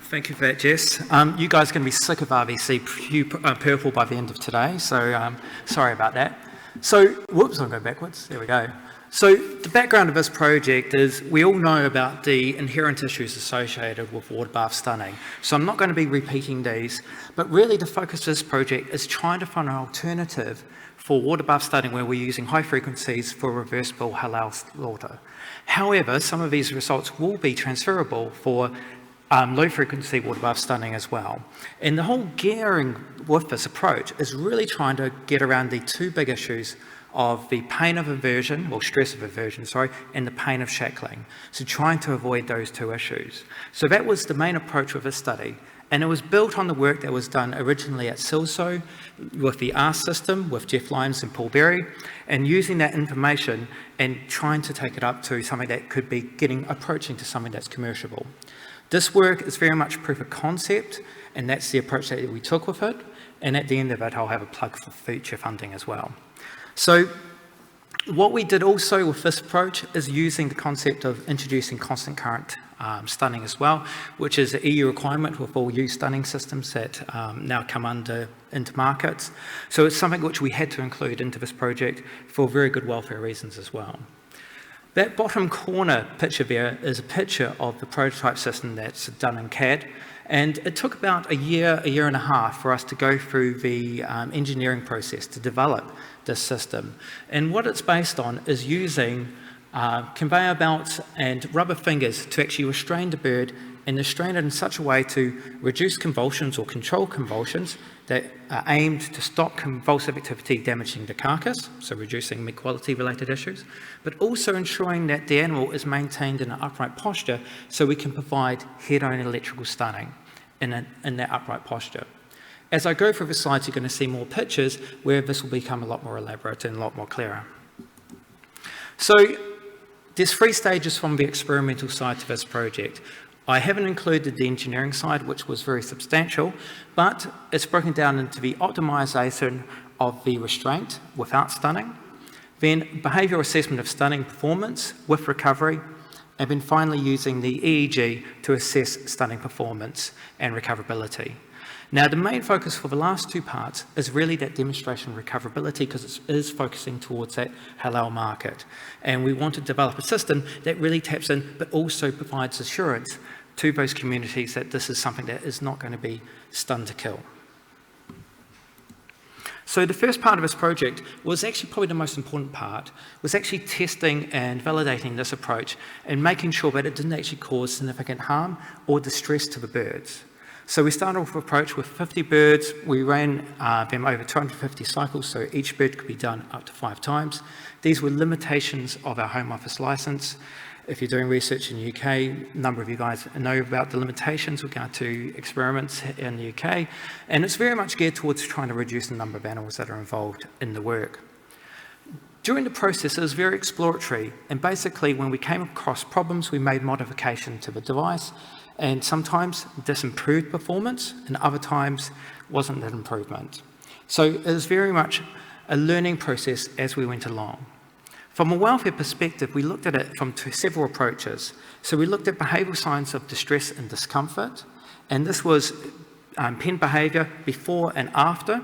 Thank you for that, Jess. You guys are going to be sick of RVC purple by the end of today, so sorry about that. So, whoops, I'll go backwards. There we go. So the background of this project is we all know about the inherent issues associated with water bath stunning. So I'm not going to be repeating these, but really the focus of this project is trying to find an alternative for water bath stunning where we're using high frequencies for reversible halal slaughter. However, some of these results will be transferable for low frequency water bath stunning as well. And the whole gearing with this approach is really trying to get around the two big issues of the pain of aversion, or stress of aversion, sorry, and the pain of shackling. So trying to avoid those two issues. So that was the main approach of this study. And it was built on the work that was done originally at Silso with the ARS system with Jeff Lyons and Paul Berry, and using that information and trying to take it up to something that could be approaching to something that's commercial. This work is very much proof of concept, and that's the approach that we took with it. And at the end of it, I'll have a plug for future funding as well. So what we did also with this approach is using the concept of introducing constant current stunning as well, which is an EU requirement with all used stunning systems that now come into markets. So it's something which we had to include into this project for very good welfare reasons as well. That bottom corner picture there is a picture of the prototype system that's done in CAD. And it took about a year and a half for us to go through the engineering process to develop this system. And what it's based on is using conveyor belts and rubber fingers to actually restrain the bird and restrain it in such a way to reduce convulsions or control convulsions that are aimed to stop convulsive activity damaging the carcass, so reducing meat quality related issues, but also ensuring that the animal is maintained in an upright posture so we can provide head-on electrical stunning in that upright posture. As I go through the slides, you're going to see more pictures where this will become a lot more elaborate and a lot more clearer. So there's 3 stages from the experimental side to this project. I haven't included the engineering side, which was very substantial, but it's broken down into the optimization of the restraint without stunning, then behavioral assessment of stunning performance with recovery, and then finally using the EEG to assess stunning performance and recoverability. Now, the main focus for the last 2 parts is really that demonstration of recoverability because it is focusing towards that halal market. And we want to develop a system that really taps in, but also provides assurance to those communities that this is something that is not going to be stunned to kill. So the first part of this project was actually probably the most important part, was actually testing and validating this approach and making sure that it didn't actually cause significant harm or distress to the birds. So we started off with approach with 50 birds. We ran them over 250 cycles, so each bird could be done up to 5 times. These were limitations of our Home Office licence. If you're doing research in the UK, a number of you guys know about the limitations with regard to experiments in the UK, and it's very much geared towards trying to reduce the number of animals that are involved in the work. During the process, it was very exploratory, and basically when we came across problems, we made modification to the device, and sometimes this improved performance, and other times wasn't an improvement. So it was very much a learning process as we went along. From a welfare perspective, we looked at it from several approaches. So we looked at behavioural signs of distress and discomfort, and this was pen behaviour before and after,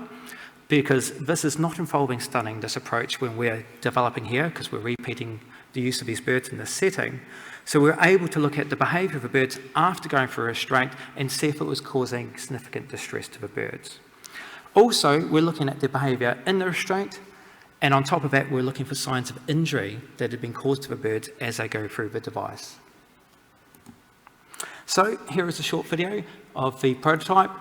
because this is not involving stunning, this approach, when we're developing here, because we're repeating the use of these birds in this setting. So we're able to look at the behaviour of the birds after going for a restraint and see if it was causing significant distress to the birds. Also, we're looking at the behaviour in the restraint, and on top of that, we're looking for signs of injury that had been caused to the birds as they go through the device. So here is a short video of the prototype.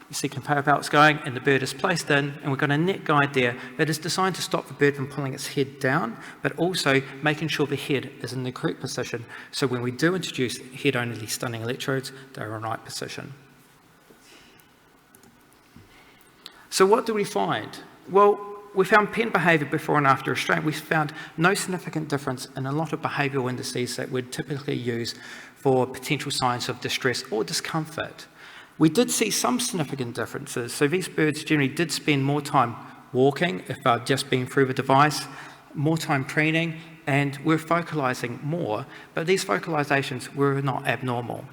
You see conveyor belts going and the bird is placed in, and we've got a net guide there that is designed to stop the bird from pulling its head down, but also making sure the head is in the correct position, so when we do introduce head-only stunning electrodes, they're in the right position. So what do we find? Well, we found pen behaviour before and after restraint. We found no significant difference in a lot of behavioural indices that we'd typically use for potential signs of distress or discomfort. We did see some significant differences. So these birds generally did spend more time walking if they'd just been through the device, more time preening, and we're focalising more, but these focalisations were not abnormal.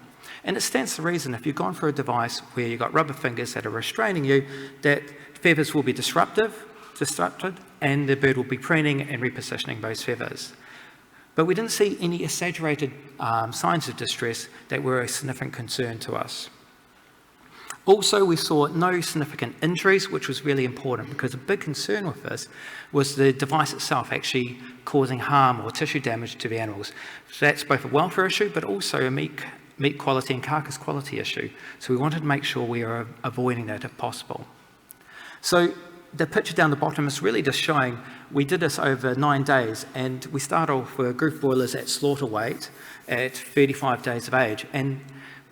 And it stands to reason if you've gone through a device where you've got rubber fingers that are restraining you, that feathers will be disrupted, and the bird will be preening and repositioning those feathers. But we didn't see any exaggerated signs of distress that were a significant concern to us. Also, we saw no significant injuries, which was really important because a big concern with this was the device itself actually causing harm or tissue damage to the animals. So that's both a welfare issue, but also a meat quality and carcass quality issue. So we wanted to make sure we are avoiding that if possible. So the picture down the bottom is really just showing we did this over 9 days, and we started off with a group of broilers at slaughter weight at 35 days of age. And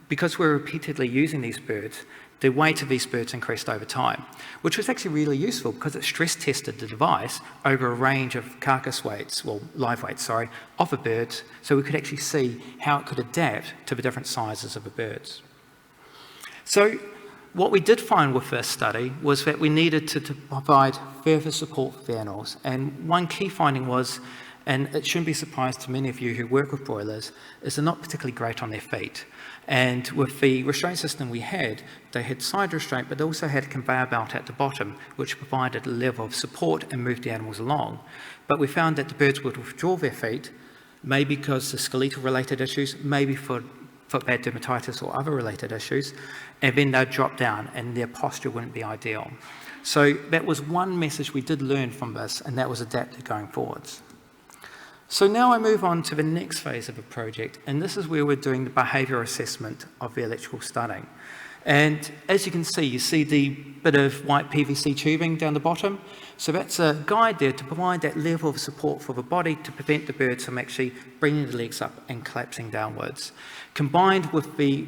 because we're repeatedly using these birds, the weight of these birds increased over time, which was actually really useful because it stress tested the device over a range of carcass weights, well, live weights, sorry, of the birds, so we could actually see how it could adapt to the different sizes of the birds. So what we did find with this study was that we needed to provide further support for the animals, and one key finding was, and it shouldn't be a surprise to many of you who work with broilers, is they're not particularly great on their feet. And with the restraint system we had, they had side restraint, but they also had a conveyor belt at the bottom, which provided a level of support and moved the animals along. But we found that the birds would withdraw their feet, maybe because of skeletal-related issues, maybe for foot-bed dermatitis or other related issues, and then they'd drop down and their posture wouldn't be ideal. So that was one message we did learn from this, and that was adapted going forwards. So now I move on to the next phase of the project, and this is where we're doing the behaviour assessment of the electrical stunning. And as you see the bit of white PVC tubing down the bottom. So that's a guide there to provide that level of support for the body to prevent the birds from actually bringing the legs up and collapsing downwards. Combined with the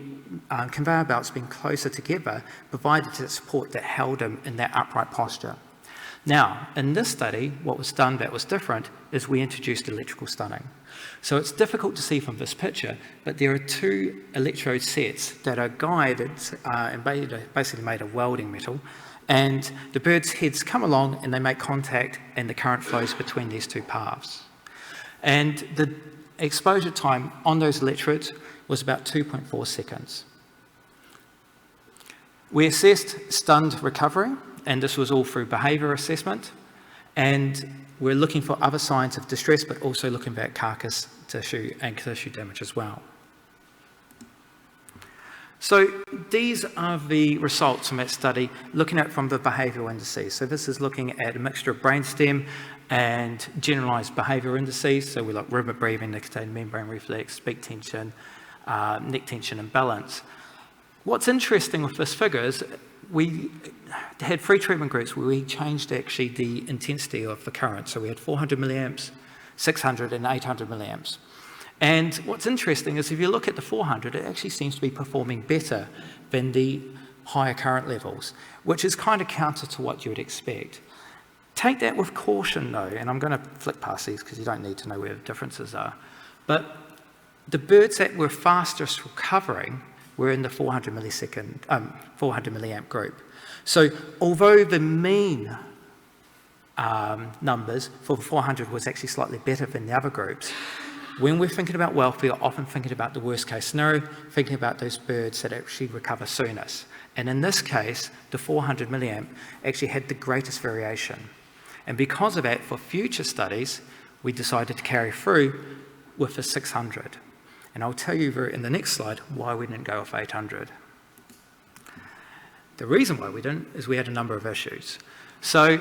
conveyor belts being closer together, provided that support that held them in that upright posture. Now, in this study, what was done that was different is we introduced electrical stunning. So it's difficult to see from this picture, but there are 2 electrode sets that are guided and basically made of welding metal, and the birds' heads come along and they make contact and the current flows between these 2 paths. And the exposure time on those electrodes was about 2.4 seconds. We assessed stunned recovery, and this was all through behaviour assessment, and we're looking for other signs of distress, but also looking at carcass tissue and tissue damage as well. So these are the results from that study, looking at from the behavioural indices. So this is looking at a mixture of brainstem and generalised behaviour indices. So we look rhythmic breathing, nicotine, membrane reflex, speak tension, neck tension and balance. What's interesting with this figure is we had 3 treatment groups where we changed actually the intensity of the current. So we had 400 milliamps, 600 and 800 milliamps. And what's interesting is if you look at the 400, it actually seems to be performing better than the higher current levels, which is kind of counter to what you would expect. Take that with caution though, and I'm going to flick past these because you don't need to know where the differences are. But the birds that were fastest recovering were in the 400 milliamp group. So although the mean numbers for the 400 was actually slightly better than the other groups, when we're thinking about welfare, we're often thinking about the worst case scenario, thinking about those birds that actually recover soonest. And in this case, the 400 milliamp actually had the greatest variation. And because of that, for future studies, we decided to carry through with the 600. And I'll tell you in the next slide why we didn't go with 800. The reason why we didn't is we had a number of issues. So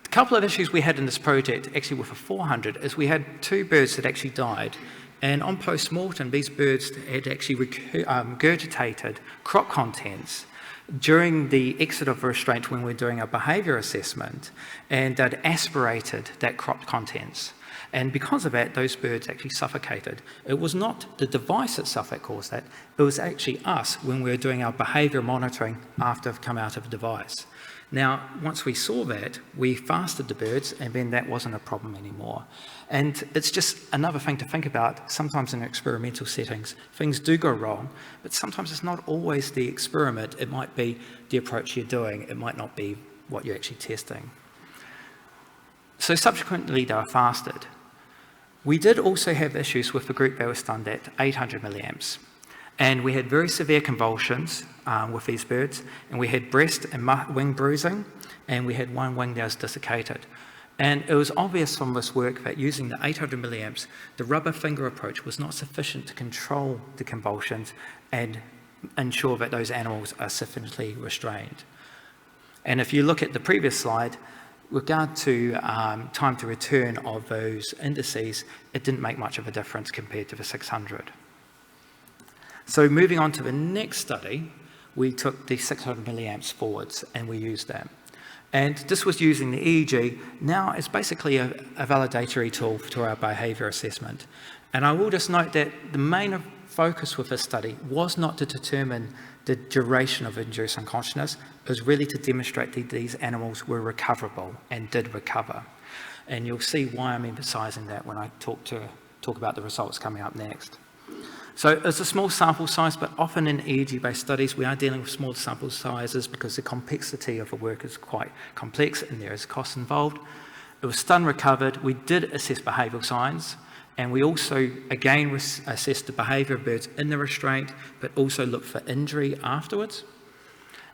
a couple of issues we had in this project, actually with a 400, is we had 2 birds that actually died. And on post-mortem, these birds had actually regurgitated crop contents during the exit of restraint when we're doing our behaviour assessment, and they'd aspirated that crop contents. And because of that, those birds actually suffocated. It was not the device itself that caused that, it was actually us when we were doing our behaviour monitoring after they've come out of the device. Now, once we saw that, we fasted the birds, and then that wasn't a problem anymore. And it's just another thing to think about. Sometimes in experimental settings, things do go wrong, but sometimes it's not always the experiment. It might be the approach you're doing. It might not be what you're actually testing. So subsequently, they were fasted. We did also have issues with the group that was stunned at 800 milliamps. And we had very severe convulsions with these birds, and we had breast and wing bruising, and we had one wing that was dislocated. And it was obvious from this work that using the 800 milliamps, the rubber finger approach was not sufficient to control the convulsions and ensure that those animals are sufficiently restrained. And if you look at the previous slide, with regard to time to return of those indices, it didn't make much of a difference compared to the 600. So moving on to the next study, we took the 600 milliamps forwards and we used that. And this was using the EEG. Now it's basically a validatory tool to our behaviour assessment. And I will just note that the main focus with this study was not to determine the duration of induced unconsciousness. It was really to demonstrate that these animals were recoverable and did recover. And you'll see why I'm emphasising that when I talk about the results coming up next. So it's a small sample size, but often in EEG-based studies, we are dealing with small sample sizes because the complexity of the work is quite complex and there is cost involved. It was stun recovered. We did assess behavioural signs, and we also, again, assessed the behaviour of birds in the restraint, but also looked for injury afterwards.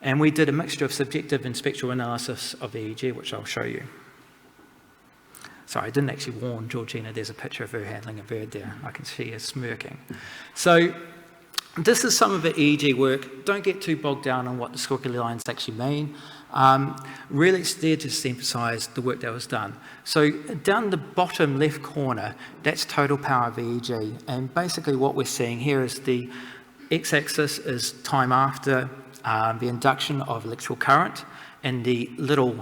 And we did a mixture of subjective and spectral analysis of the EEG, which I'll show you. Sorry, I didn't actually warn Georgina, there's a picture of her handling a bird there. I can see her smirking. So this is some of the EEG work. Don't get too bogged down on what the squiggly lines actually mean. Really, it's there to just emphasise the work that was done. So down the bottom left corner, that's total power of EEG. And basically what we're seeing here is the x-axis is time after the induction of electrical current, and the little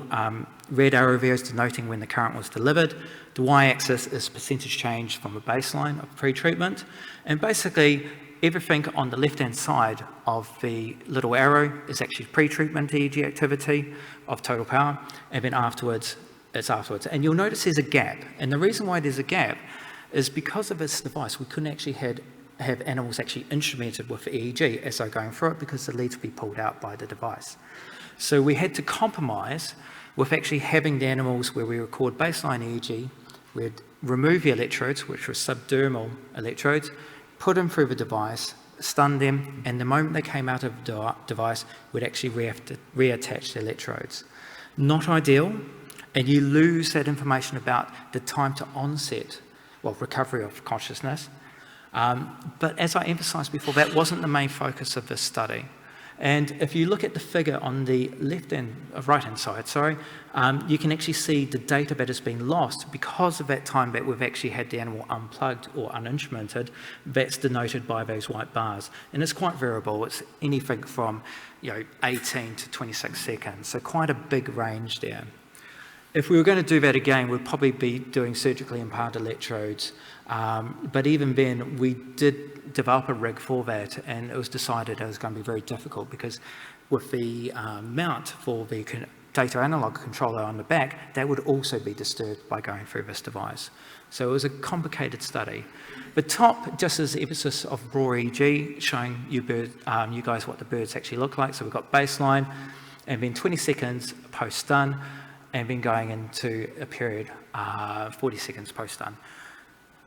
red arrow there is denoting when the current was delivered. The y-axis is percentage change from a baseline of pre-treatment. And basically, everything on the left-hand side of the little arrow is actually pre-treatment EEG activity of total power, and then afterwards, it's afterwards. And you'll notice there's a gap. And the reason why there's a gap is because of this device, we couldn't actually have animals actually instrumented with the EEG as they're going through it because the leads would be pulled out by the device. So we had to compromise with actually having the animals where we record baseline EEG, we'd remove the electrodes, which were subdermal electrodes, put them through the device, stun them, and the moment they came out of the device, we'd actually reattach the electrodes. Not ideal, and you lose that information about the time to onset, well, recovery of consciousness. But as I emphasised before, that wasn't the main focus of this study. And if you look at the figure on the right-hand side, you can actually see the data that has been lost because of that time that we've actually had the animal unplugged or uninstrumented. That's denoted by those white bars. And it's quite variable. It's anything from 18 to 26 seconds, so quite a big range there. If we were going to do that again, we'd probably be doing surgically implanted electrodes. But even then, we did develop a rig for that, and it was decided it was going to be very difficult because with the mount for the data analog controller on the back, that would also be disturbed by going through this device. So it was a complicated study. The top just is emphasis of raw EEG, showing you guys what the birds actually look like. So we've got baseline, and then 20 seconds post-stun, and then going into a period 40 seconds post-stun.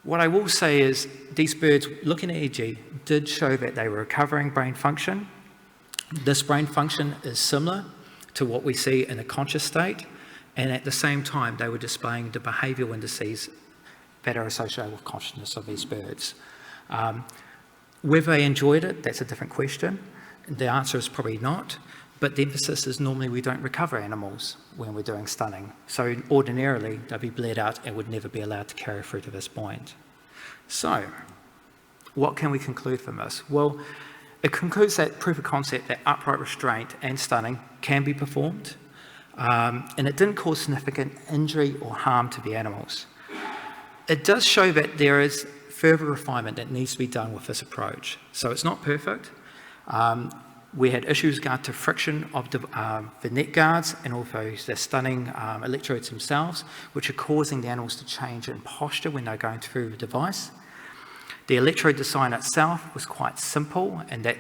What I will say is these birds, looking at EEG, did show that they were recovering brain function. This brain function is similar to what we see in a conscious state, and at the same time they were displaying the behavioural indices that are associated with consciousness of these birds. Whether they enjoyed it, that's a different question. The answer is probably not, but the emphasis is normally we don't recover animals when we're doing stunning. So ordinarily they'll be bled out and would never be allowed to carry through to this point. So what can we conclude from this? Well, it concludes that proof of concept that upright restraint and stunning can be performed, and it didn't cause significant injury or harm to the animals. It does show that there is further refinement that needs to be done with this approach. So it's not perfect. We had issues with regard to friction of the neck guards and also the stunning electrodes themselves, which are causing the animals to change in posture when they're going through the device. The electrode design itself was quite simple, and that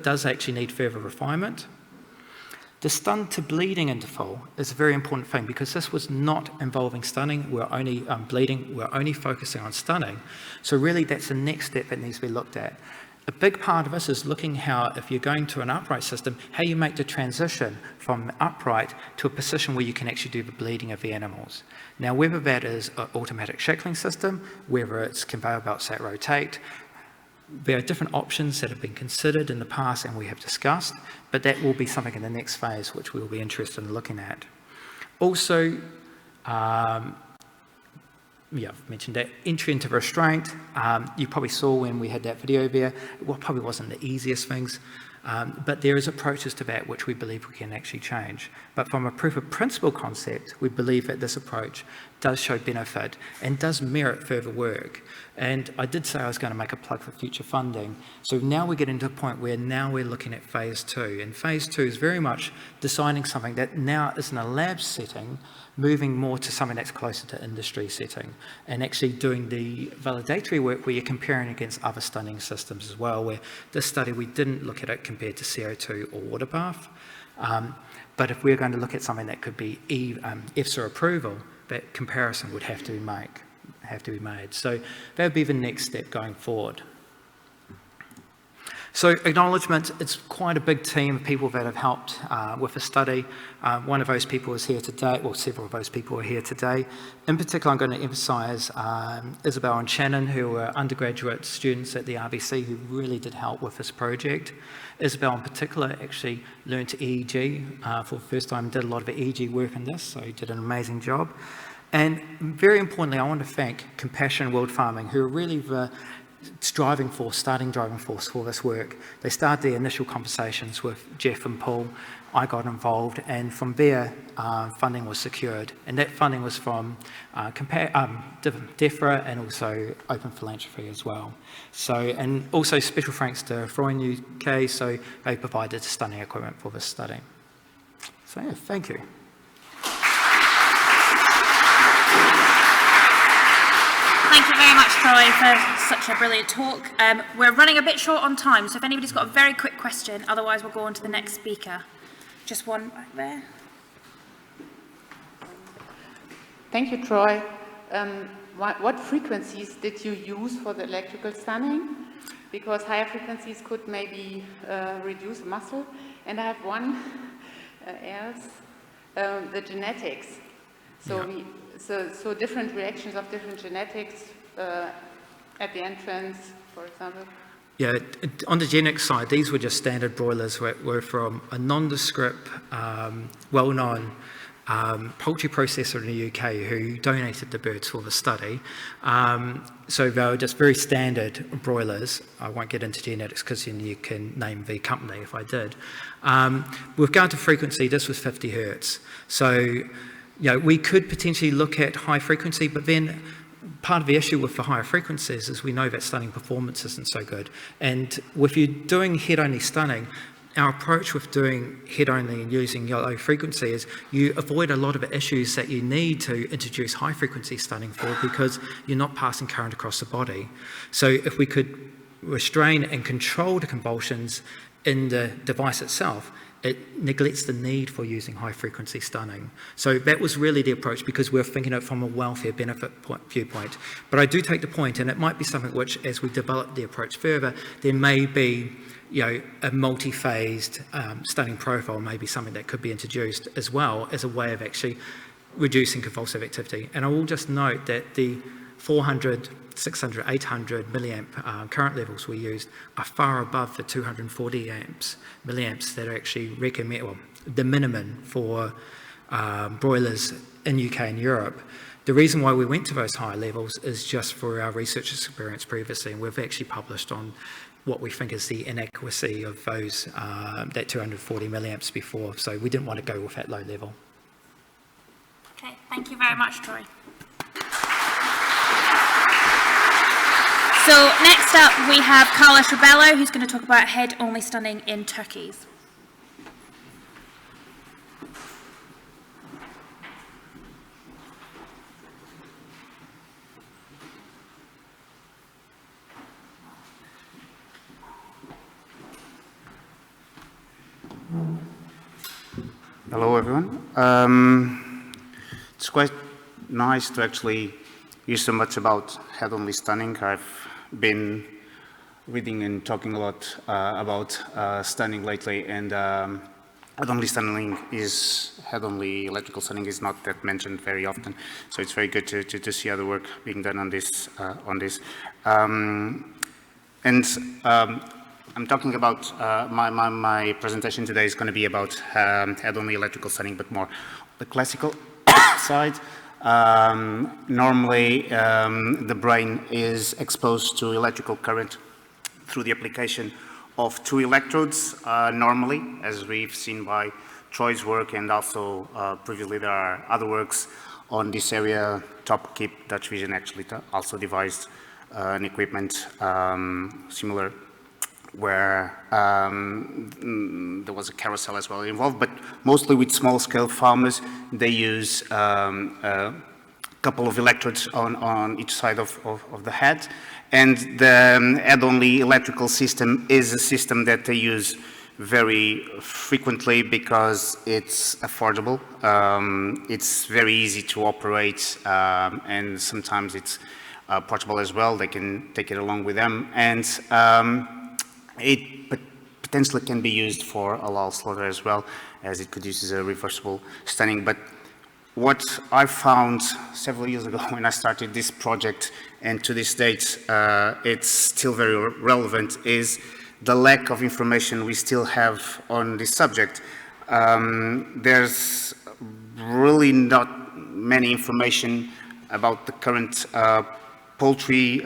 does actually need further refinement. The stun to bleeding interval is a very important thing because this was not involving stunning, we're only bleeding, we're only focusing on stunning. So really that's the next step that needs to be looked at. A big part of this is looking how, if you're going to an upright system, how you make the transition from upright to a position where you can actually do the bleeding of the animals. Now, whether that is an automatic shackling system, whether it's conveyor belts that rotate, there are different options that have been considered in the past and we have discussed, but that will be something in the next phase which we will be interested in looking at. Also, I've mentioned that entry into restraint. You probably saw when we had that video there, well, probably wasn't the easiest things, but there is approaches to that which we believe we can actually change. But from a proof of principle concept, we believe that this approach does show benefit and does merit further work. And I did say I was going to make a plug for future funding. So now we get into a point where now we're looking at phase 2. And phase 2 is very much designing something that now is in a lab setting, moving more to something that's closer to industry setting, and actually doing the validatory work where you're comparing against other stunning systems as well, where this study we didn't look at it compared to CO2 or water bath. But if we're going to look at something that could be EFSA approval, that comparison would have to be made. So that would be the next step going forward. So acknowledgement, it's quite a big team of people that have helped with the study. One of those people is here today, well, several of those people are here today. In particular, I'm going to emphasise Isabel and Shannon, who were undergraduate students at the RBC who really did help with this project. Isabel in particular actually learned EEG for the first time, did a lot of EEG work in this, so he did an amazing job. And very importantly, I want to thank Compassion World Farming, who are really the starting driving force for this work. They started the initial conversations with Jeff and Paul. I got involved, and from there, funding was secured. And that funding was from DEFRA and also Open Philanthropy as well. So, and also special thanks to Freund UK, so they provided stunning equipment for this study. So yeah, thank you. Thank you very much, Troy, for such a brilliant talk. We're running a bit short on time, so if anybody's got a very quick question, otherwise we'll go on to the next speaker. Just one back there. Thank you, Troy. What frequencies did you use for the electrical stunning? Because higher frequencies could maybe reduce muscle. And I have one else, the genetics. So yeah. So different reactions of different genetics at the entrance, for example. Yeah, on the genetic side, these were just standard broilers were from a nondescript, well-known poultry processor in the UK who donated the birds for the study. So they were just very standard broilers. I won't get into genetics because you can name the company if I did. With regard to frequency, this was 50 hertz. So, we could potentially look at high frequency, but then part of the issue with the higher frequencies is we know that stunning performance isn't so good. And if you're doing head-only stunning, our approach with doing head-only and using low frequency is you avoid a lot of the issues that you need to introduce high-frequency stunning for because you're not passing current across the body. So if we could restrain and control the convulsions in the device itself, it neglects the need for using high-frequency stunning. So that was really the approach because we're thinking of it from a welfare benefit viewpoint. But I do take the point, and it might be something which, as we develop the approach further, there may be a multi-phased stunning profile may be something that could be introduced as well as a way of actually reducing convulsive activity. And I will just note that the 400, 600, 800 milliamp current levels we used are far above the 240 milliamps that are actually recommended, well, the minimum for broilers in UK and Europe. The reason why we went to those higher levels is just for our research experience previously, and we've actually published on what we think is the inadequacy of those, that 240 milliamps before, so we didn't want to go with that low level. Okay, thank you very much, Troy. So next up we have Rebelo, who's going to talk about head-only stunning in turkeys. Hello, everyone. It's quite nice to actually hear so much about head-only stunning. I've been reading and talking a lot about stunning lately, and head-only electrical stunning is not that mentioned very often. So it's very good to see other work being done on this. I'm talking about, my presentation today is going to be about head-only electrical stunning, but more the classical side. Normally, the brain is exposed to electrical current through the application of two electrodes, normally, as we've seen by Troy's work, and also previously there are other works on this area. Topkeep, Dutch Vision actually also devised an equipment similar, where there was a carousel as well involved, but mostly with small-scale farmers, they use a couple of electrodes on each side of the head, and the head-only electrical system is a system that they use very frequently because it's affordable, it's very easy to operate, and sometimes it's portable as well. They can take it along with them, and it potentially can be used for halal slaughter as well, as it produces a reversible stunning. But what I found several years ago when I started this project, and to this date it's still very relevant, is the lack of information we still have on this subject. There's really not many information about the current poultry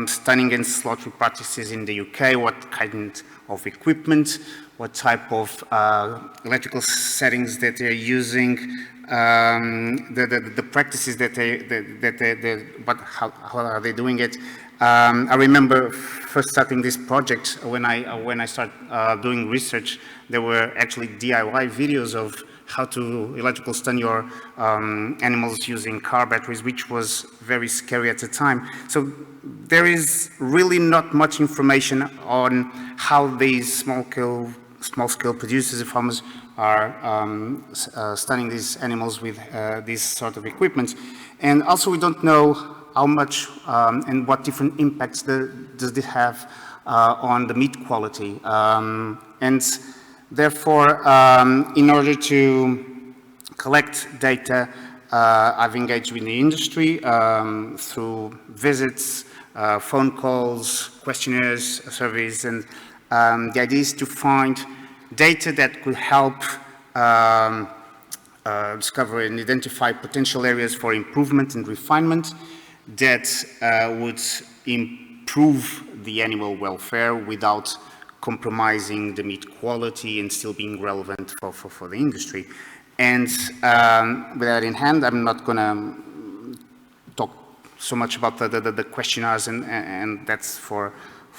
stunning and slaughtering practices in the UK, what kind of equipment, what type of electrical settings that they're using, the practices how are they doing it. I remember first starting this project, when I started doing research, there were actually DIY videos of how to electrical stun your animals using car batteries, which was very scary at the time. So there is really not much information on how these small-scale producers and farmers are stunning these animals with this sort of equipment. And also we don't know how much and what different impacts does this have on the meat quality. And therefore, in order to collect data, I've engaged with the industry through visits, phone calls, questionnaires, surveys, and the idea is to find data that could help discover and identify potential areas for improvement and refinement that would improve the animal welfare without compromising the meat quality and still being relevant for the industry. And with that in hand, I'm not going to talk so much about the questionnaires, and that's for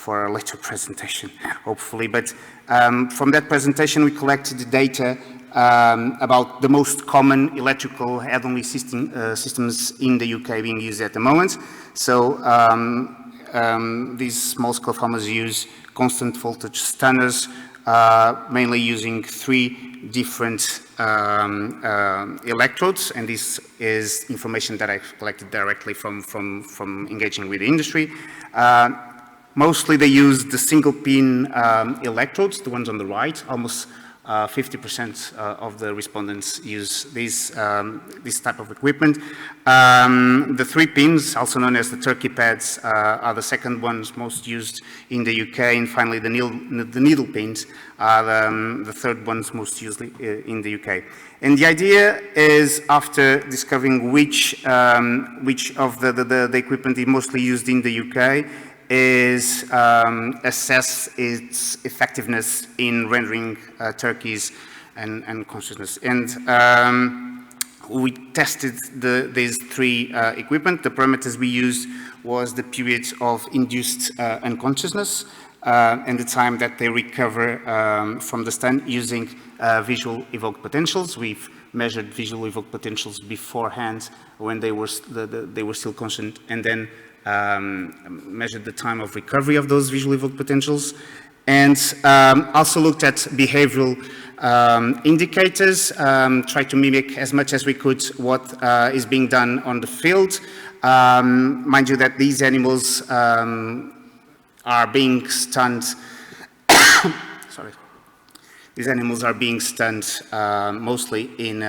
a later presentation, hopefully. But from that presentation, we collected the data about the most common electrical head-only systems in the UK being used at the moment. So these small-scale farmers use constant voltage stunners, mainly using 3 different electrodes, and this is information that I've collected directly from engaging with the industry. Mostly they use the single pin electrodes, the ones on the right. Almost 50% of the respondents use this type of equipment. The 3 pins, also known as the turkey pads, are the second ones most used in the UK, and finally the needle pins are the third ones most used in the UK. And the idea is, after discovering which of the equipment is mostly used in the UK, is assess its effectiveness in rendering turkeys and consciousness. And we tested these 3 equipment. The parameters we used was the period of induced unconsciousness and the time that they recover from the stun using visual evoked potentials. We've measured visual evoked potentials beforehand when they were still conscious, and then measured the time of recovery of those visual evoked potentials, and also looked at behavioral indicators, tried to mimic as much as we could what is being done on the field. Mind you that these animals are being stunned sorry. These animals are being stunned mostly in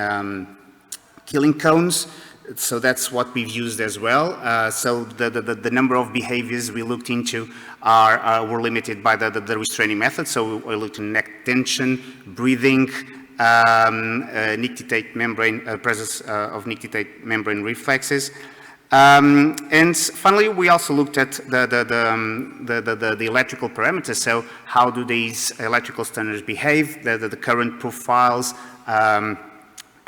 killing cones. So that's what we've used as well. So the number of behaviors we looked into were limited by the restraining method. So we looked at neck tension, breathing, nictitate membrane, presence of nictitate membrane reflexes. And finally, we also looked at the electrical parameters. So how do these electrical stunners behave, the current profiles,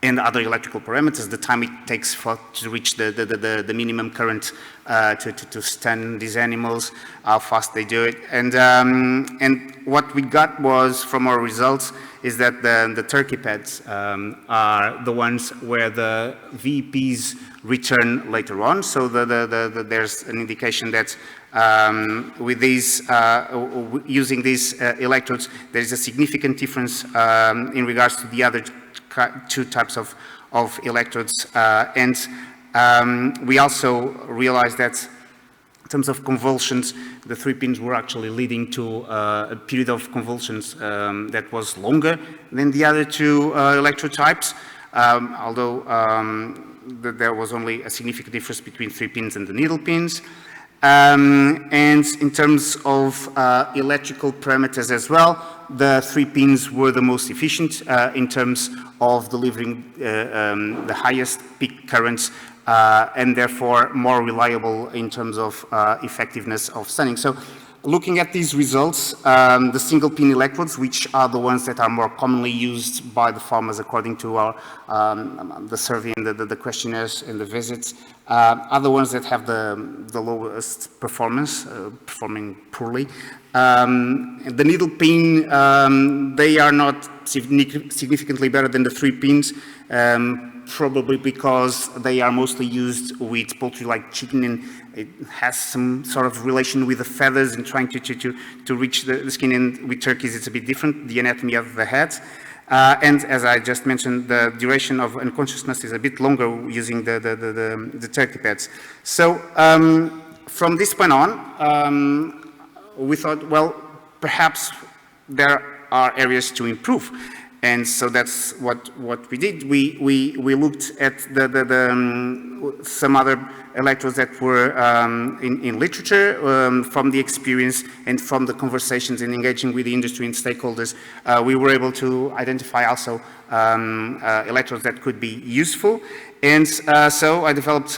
and other electrical parameters, the time it takes to reach the minimum current to stun these animals, how fast they do it. And what we got was, from our results, is that the turkey pads are the ones where the VEPs return later on. So there's an indication that with these, using these electrodes, there is a significant difference in regards to the other 2 types of electrodes, and we also realized that in terms of convulsions, the 3 pins were actually leading to a period of convulsions that was longer than the other 2 electrode types, although there was only a significant difference between 3 pins and the needle pins. And in terms of electrical parameters as well, the 3 pins were the most efficient in terms of delivering the highest peak currents and therefore more reliable in terms of effectiveness of stunning. So looking at these results, the single pin electrodes, which are the ones that are more commonly used by the farmers according to our, the survey and the questionnaires and the visits, are the ones that have the lowest performance, performing poorly. The needle pin, they are not significantly better than the 3 pins, probably because they are mostly used with poultry like chicken, and it has some sort of relation with the feathers and trying to reach the skin, and with turkeys it's a bit different, the anatomy of the head. And as I just mentioned, the duration of unconsciousness is a bit longer using the turkey pads. So from this point on, we thought, well, perhaps there are areas to improve. And so that's what we did. We looked at some other electrodes that were in literature from the experience and from the conversations and engaging with the industry and stakeholders. We were able to identify also electrodes that could be useful. And so I developed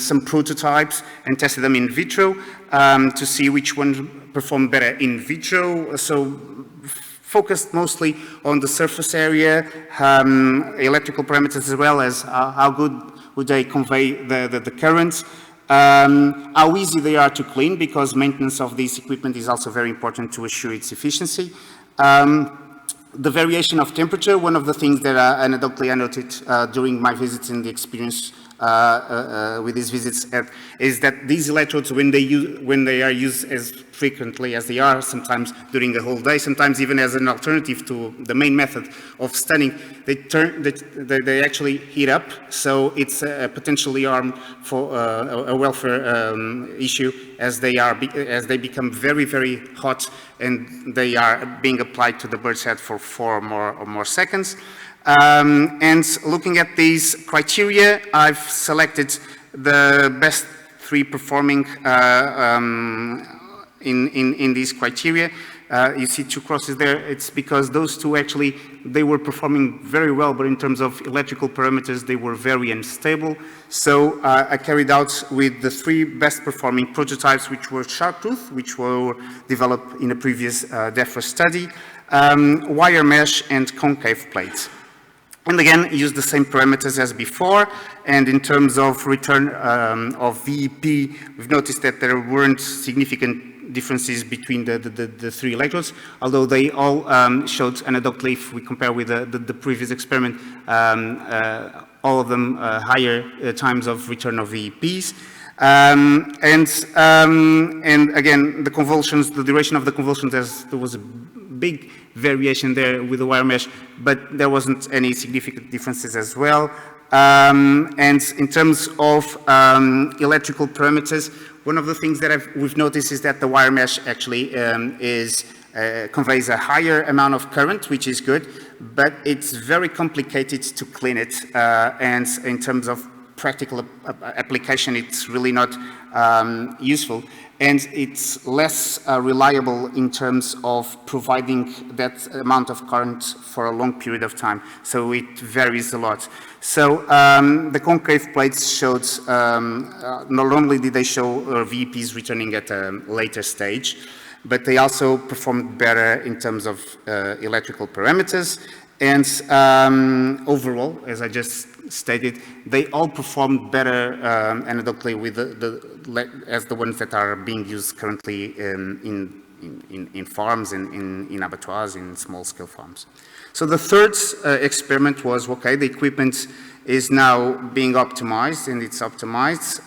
some prototypes and tested them in vitro to see which one performed better in vitro. So focused mostly on the surface area, electrical parameters, as well as how good would they convey the currents, how easy they are to clean, because maintenance of this equipment is also very important to assure its efficiency. The variation of temperature, one of the things that anecdotally I noted during my visits and the experience with these visits is that these electrodes, when they are used as frequently as they are, sometimes during the whole day, sometimes even as an alternative to the main method of stunning, they actually heat up. So it's a potentially for a welfare issue as they become very, very hot and they are being applied to the bird's head for 4 or more seconds. And looking at these criteria, I've selected the best 3 performing in these criteria. You see 2 crosses there. It's because those 2 actually, they were performing very well, but in terms of electrical parameters, they were very unstable. So I carried out with the 3 best performing prototypes, which were shark tooth, which were developed in a previous DEFRA study, wire mesh, and concave plates. And again, use the same parameters as before. And in terms of return of VEP, we've noticed that there weren't significant differences between the 3 electrodes, although they all showed anecdotally, if we compare with the previous experiment, all of them higher times of return of VEPs. And again, the convulsions, the duration of the convulsions, there was a big variation there with the wire mesh, but there wasn't any significant differences as well. And in terms of electrical parameters, one of the things that we've noticed is that the wire mesh actually conveys a higher amount of current, which is good, but it's very complicated to clean it. And in terms of practical application, it's really not useful. And it's less reliable in terms of providing that amount of current for a long period of time. So it varies a lot. So the concave plates showed, not only did they show VEPs returning at a later stage, but they also performed better in terms of electrical parameters. And overall, as I just stated, they all performed better anecdotally with as the ones that are being used currently in farms and in abattoirs, in small-scale farms. So the third experiment was, okay, the equipment is now being optimized, and it's optimized.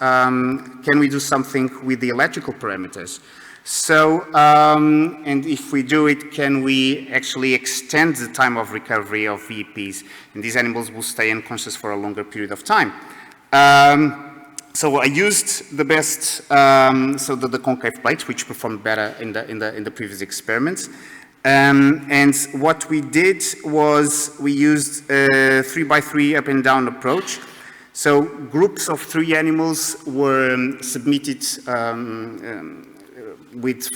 Can we do something with the electrical parameters? So, and if we do it, can we actually extend the time of recovery of VEPs? And these animals will stay unconscious for a longer period of time. So I used the best, so the concave plates, which performed better in the previous experiments. And what we did was we used a 3x3 up and down approach. So groups of 3 animals were submitted with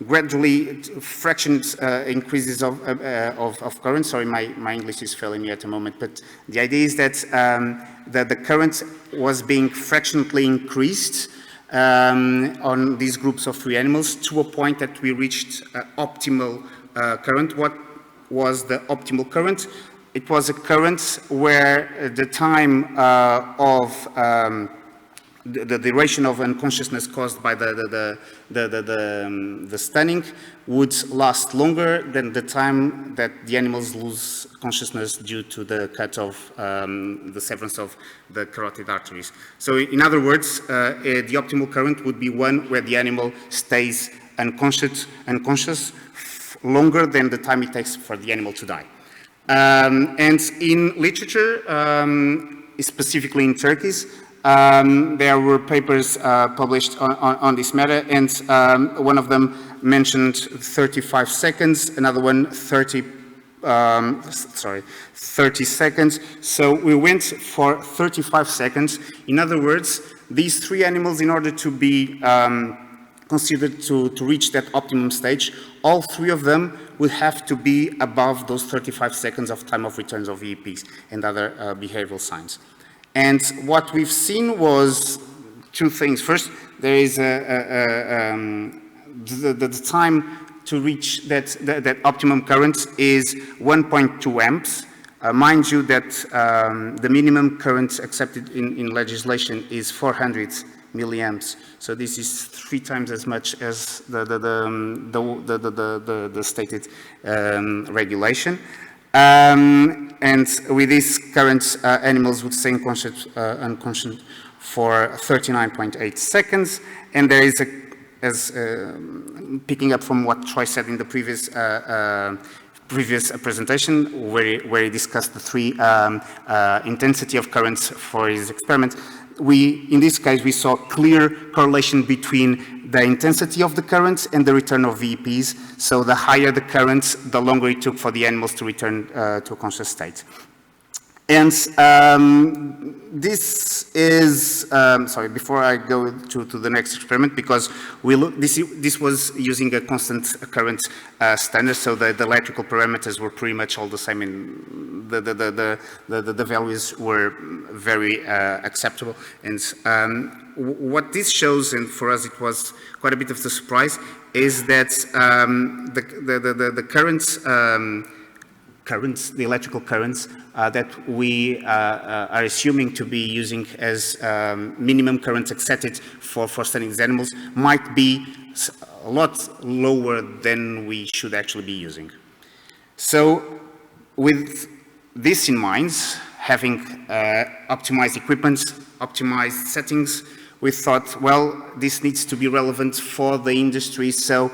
gradually fractioned increases of current. Sorry, my English is failing me at the moment, but the idea is that the current was being fractionally increased on these groups of 3 animals to a point that we reached optimal current. What was the optimal current? It was a current where the time of the duration of unconsciousness caused by the stunning would last longer than the time that the animals lose consciousness due to the cut of the severance of the carotid arteries. So in other words, the optimal current would be one where the animal stays unconscious longer than the time it takes for the animal to die. And in literature, specifically in turkeys, there were papers published on this matter, and one of them mentioned 35 seconds, another one 30 30 seconds. So we went for 35 seconds. In other words, these three animals, in order to be considered to reach that optimum stage, all three of them will have to be above those 35 seconds of time of returns of VEPs and other behavioral signs. And what we've seen was two things. First, there is the time to reach that optimum current is 1.2 amps. Mind you that the minimum current accepted in legislation is 400 milliamps. So this is 3 times as much as the stated regulation. And with this current, animals would stay unconscious for 39.8 seconds. And there is picking up from what Troy said in the previous presentation, where he discussed the 3 intensity of currents for his experiment. In this case, we saw clear correlation between the intensity of the currents and the return of VEPs. So the higher the currents, the longer it took for the animals to return to a conscious state. And this is, sorry, before I go to the next experiment, because this was using a constant current standard, so the electrical parameters were pretty much all the same, and the values were very acceptable. And what this shows, and for us it was quite a bit of a surprise, is that the currents, the electrical currents that we are assuming to be using as minimum currents accepted for studying these animals might be a lot lower than we should actually be using. So with this in mind, having optimized equipment, optimized settings, we thought, well, this needs to be relevant for the industry. So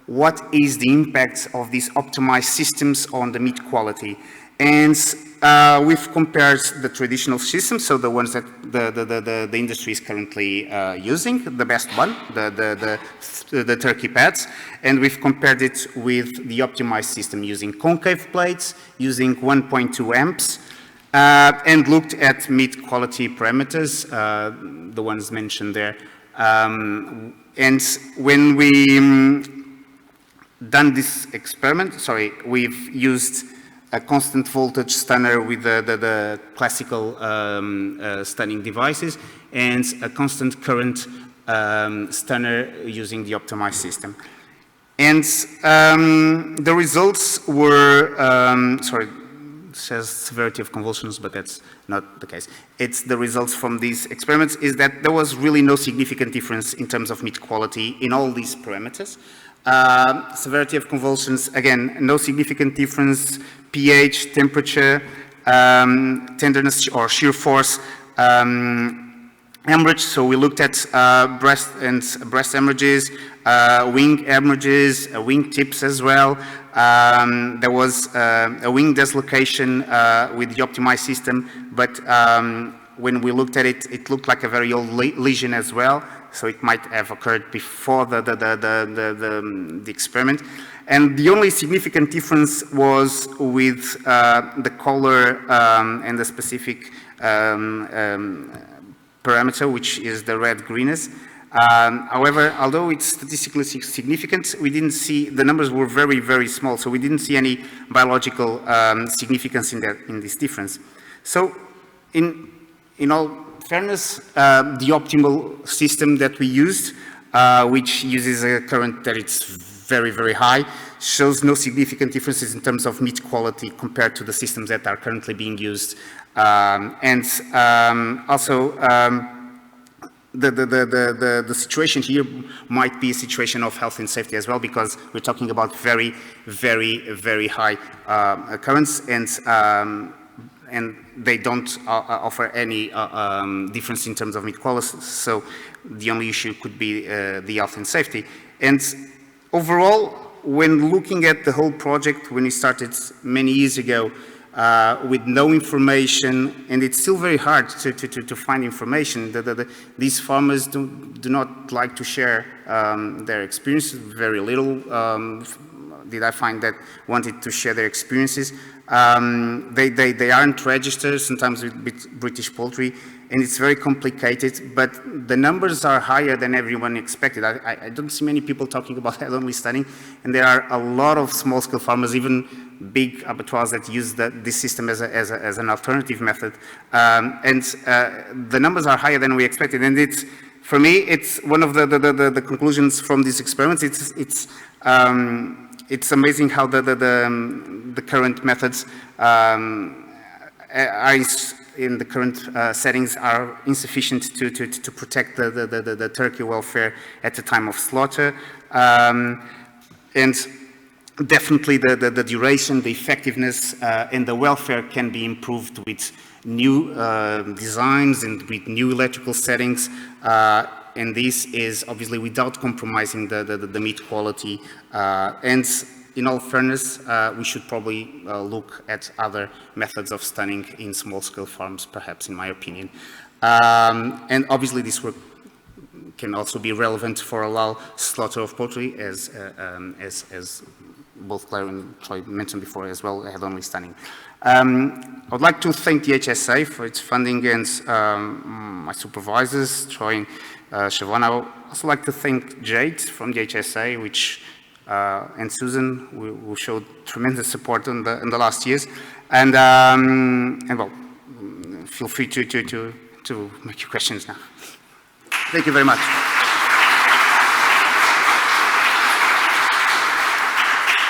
what is the impact of these optimized systems on the meat quality? And we've compared the traditional systems, so the ones that the industry is currently using, the best one, the turkey pads, and we've compared it with the optimized system using concave plates, using 1.2 amps, and looked at meat quality parameters, the ones mentioned there. And when we done this experiment, we've used a constant voltage stunner with the classical stunning devices, and a constant current stunner using the optimized system. And the results were, it says severity of convulsions, but that's not the case. It's the results from these experiments is that there was really no significant difference in terms of meat quality in all these parameters. Severity of convulsions, again, no significant difference. pH, temperature, tenderness or shear force, hemorrhage. So we looked at breast hemorrhages, wing hemorrhages, wing tips as well. There was a wing dislocation with the optimized system, but when we looked at it, it looked like a very old lesion as well. So it might have occurred before the experiment. And the only significant difference was with the color and the specific parameter, which is the red-greenness. However, although it's statistically significant, we didn't see, the numbers were very, very small, so we didn't see any biological significance in this difference. So in all fairness, the optimal system that we used, which uses a current that it's very, very high, shows no significant differences in terms of meat quality compared to the systems that are currently being used. The situation here might be a situation of health and safety as well, because we're talking about very, very, very high currents, and they don't offer any difference in terms of meat quality. So the only issue could be the health and safety. And overall, when looking at the whole project, when it started many years ago, with no information, and it's still very hard to find information. These farmers do not like to share their experience, very little. did I find that wanted to share their experiences. They aren't registered sometimes with British Poultry, and it's very complicated, but the numbers are higher than everyone expected. I don't see many people talking about head-only stunning, and there are a lot of small-scale farmers, even big abattoirs, that use this system as an alternative method. The numbers are higher than we expected, and for me, it's one of the conclusions from these experiments. It's amazing how the current methods in the current settings are insufficient to protect the turkey welfare at the time of slaughter. And definitely the duration, the effectiveness, and the welfare can be improved with new designs and with new electrical settings. And this is obviously without compromising the meat quality. And in all fairness, we should probably look at other methods of stunning in small-scale farms, perhaps, in my opinion. And obviously this work can also be relevant for halal slaughter of poultry, as both Claire and Troy mentioned before as well, head-only stunning. I would like to thank the HSA for its funding and my supervisors, Troy and Siobhan. I would also like to thank Jade from the HSA, and Susan, who showed tremendous support in the last years. And well, feel free to make your questions now. Thank you very much.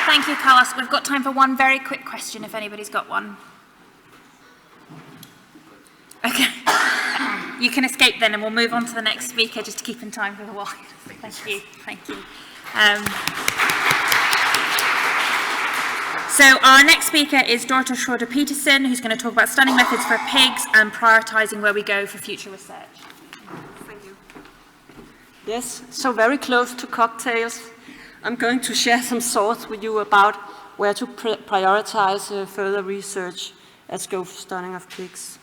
Thank you, Carlos. We've got time for one very quick question, if anybody's got one. Okay. You can escape then, and we'll move on to the next speaker, just to keep in time for the wine. Thank you. Thank you. So our next speaker is Dorte Schrøder-Petersen, who's going to talk about stunning methods for pigs and prioritising where we go for future research. Thank you. Yes, so very close to cocktails. I'm going to share some thoughts with you about where to prioritize further research at scope for stunning of pigs.